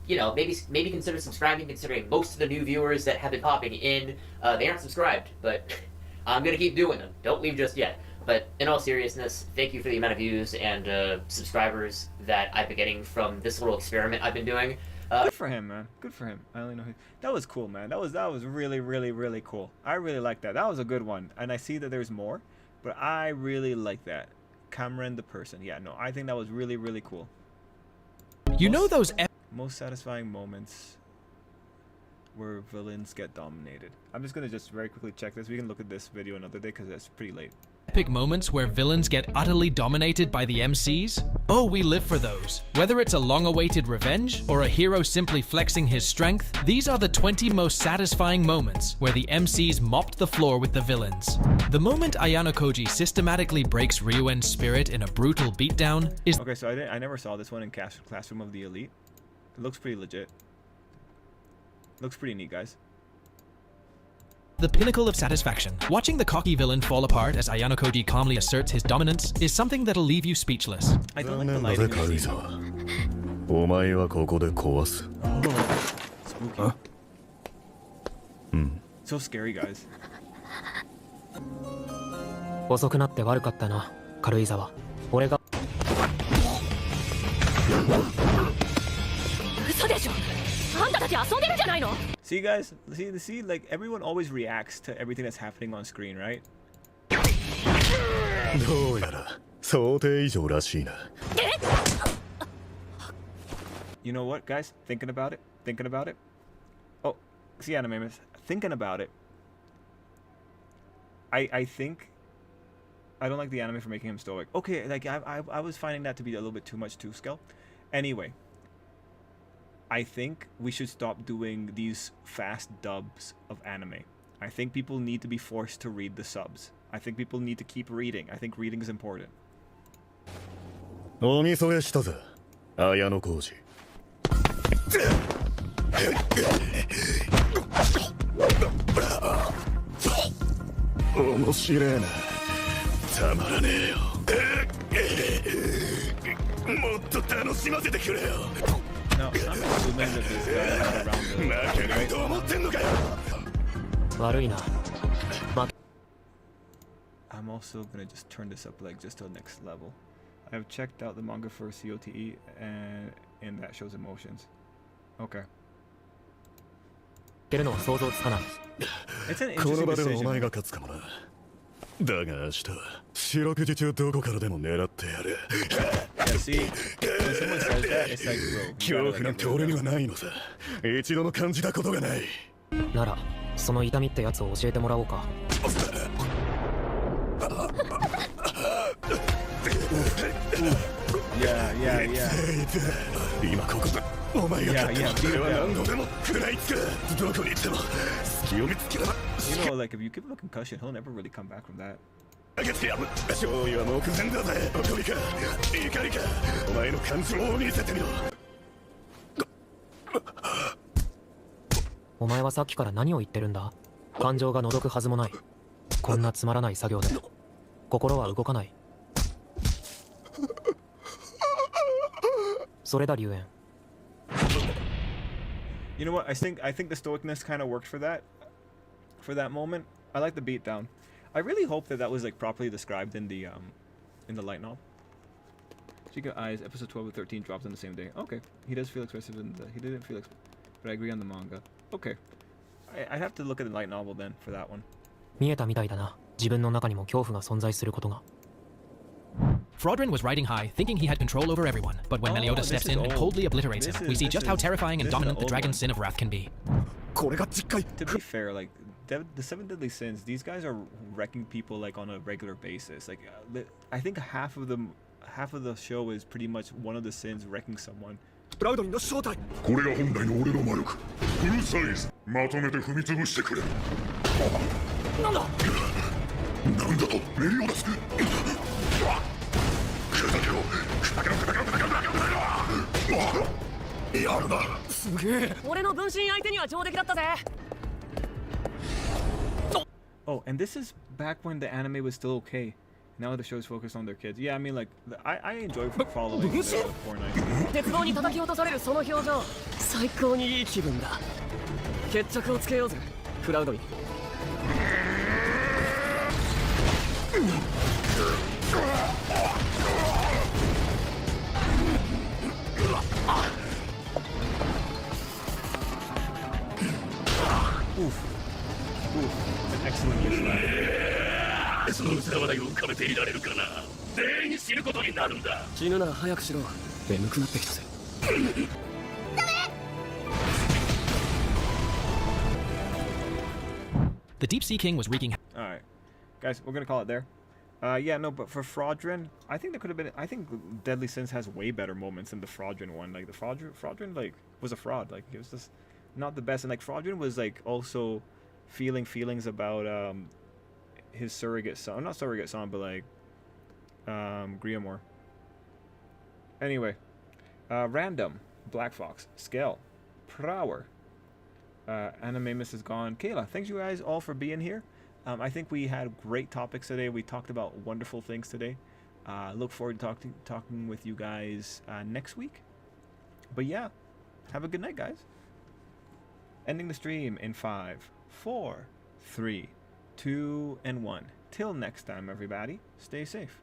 you know, maybe consider subscribing, considering most of the new viewers that have been popping in, they aren't subscribed, but I'm gonna keep doing them. Don't leave just yet. But in all seriousness, thank you for the amount of views and subscribers that I've been getting from this little experiment I've been doing. Good for him, man. Good for him. I only know that was cool, man. That was really, really, really cool. I really like that. That was a good one. And I see that there's more, but I really like that. Cameron the person. Yeah, no, I think that was really, really cool. You know those most satisfying moments where villains get dominated. I'm just gonna very quickly check this. We can look at this video another day because it's pretty late. epic moments where villains get utterly dominated by the MCs? Oh, we live for those. Whether it's a long-awaited revenge or a hero simply flexing his strength, these are the 20 most satisfying moments where the MCs mopped the floor with the villains. The moment Ayano Koji systematically breaks Ryuen's spirit in a brutal beatdown is— Okay, so I never saw this one in Classroom of the Elite. It looks pretty legit. Looks pretty neat, guys. the pinnacle of satisfaction. Watching the cocky villain fall apart as Ayano Koji calmly asserts his dominance is something that'll leave you speechless. I don't like the lighting. Spooky. So scary, guys. 遅くなって悪かったな、軽井沢。俺が。嘘でしょ。あんたたち遊んでるじゃないの。 See, guys, see, like everyone always reacts to everything that's happening on screen, right? どうやら想定以上らしいな。You know what, guys? Thinking about it. Oh, see, anime. Thinking about it. I think I don't like the anime for making him stoic. Okay, like I was finding that to be a little bit too much to scale. Anyway, I think we should stop doing these fast dubs of anime. I think people need to be forced to read the subs. I think people need to keep reading. I think reading is important. おみそれしたぜ、綾野浩二。面白えな。たまらねえよ。もっと楽しませてくれよ。No, I'm assuming that this guy is around the... 負けないと思ってんのかよ。悪いな。I'm also gonna just turn this up like just to the next level. I've checked out the manga for COTE and that shows emotions. Okay. けるのは想像つかない。 It's an この interesting 場でお decision. 前が勝つかもな。だが明日四六時中どこからでも狙ってやる。Yeah, see, when someone says that, it's like, bro, you 恐 gotta 怖なん like て俺にはないのさ。一度も感じたことがない。なら、その痛みってやつを教えてもらおうか。Yeah. 今ここだ。お前が勝って俺は何度でも食らいつく。どこに行っても隙を見つければ。You know, like if you give him a concussion, he'll never really come back from that. 勝利は目前だぜ。怒りか怒りか。お前の感情を見せてみろ。お前はさっきから何を言ってるんだ？感情が覗くはずもない。こんなつまらない作業で心は動かない。それだ、龍炎。You know what? I think the stoicness kind of worked for that moment. I like the beatdown. I really hope that was like properly described in the light novel. Chica Eyes, episode 12 and 13 dropped on the same day. Okay, he does feel expressive he didn't feel but I agree on the manga. Okay, I'd have to look at the light novel then for that one. 見えたみたいだな。自分の中にも恐怖が存在することが。Frodrin was riding high, thinking he had control over everyone, but when Meliodas steps in and coldly obliterates him, we see just how terrifying and dominant the dragon's sin of wrath can be. To be fair, like the seven deadly sins, these guys are wrecking people like on a regular basis. Like I think half of the show is pretty much one of the sins wrecking someone. プラウドリンの正体。これが本来の俺の魔力。フルサイズ。まとめて踏み潰してくれ。なんだ。なんだとメリオダス。やるな。すげえ。俺の分身相手には上出来だったぜ。Oh, and this is back when the anime was still okay. Now the show's focused on their kids. Yeah, I mean, like, I enjoy following the Fortnite. 鉄棒に叩き落とされるその表情、最高にいい気分だ。決着をつけようぜ、クラウドに。Oof. An excellent use of that. その器笑いを浮かべていられるかな。全員に死ぬことになるんだ。死ぬなら早くしろ。眠くなってきたぜ。The Deep Sea King was wreaking. Alright. Guys, we're gonna call it there. Yeah, no, but for Fraudrin, I think there could have been. I think Deadly Sins has way better moments than the Fraudrin one. Like, the Fraudrin, like, was a fraud. Like, it was just not the best. And, like, Fraudrin was, like, also feelings about, his surrogate son. Not surrogate son, but, like, Griamore. Anyway. Random. Black Fox. Scale. Prower. Animamus is gone. Kayla, thanks you guys all for being here. I think we had great topics today. We talked about wonderful things today. Look forward to talking with you guys next week. But yeah, have a good night, guys. Ending the stream in 5, 4, 3, 2, and 1. Till next time, everybody. Stay safe.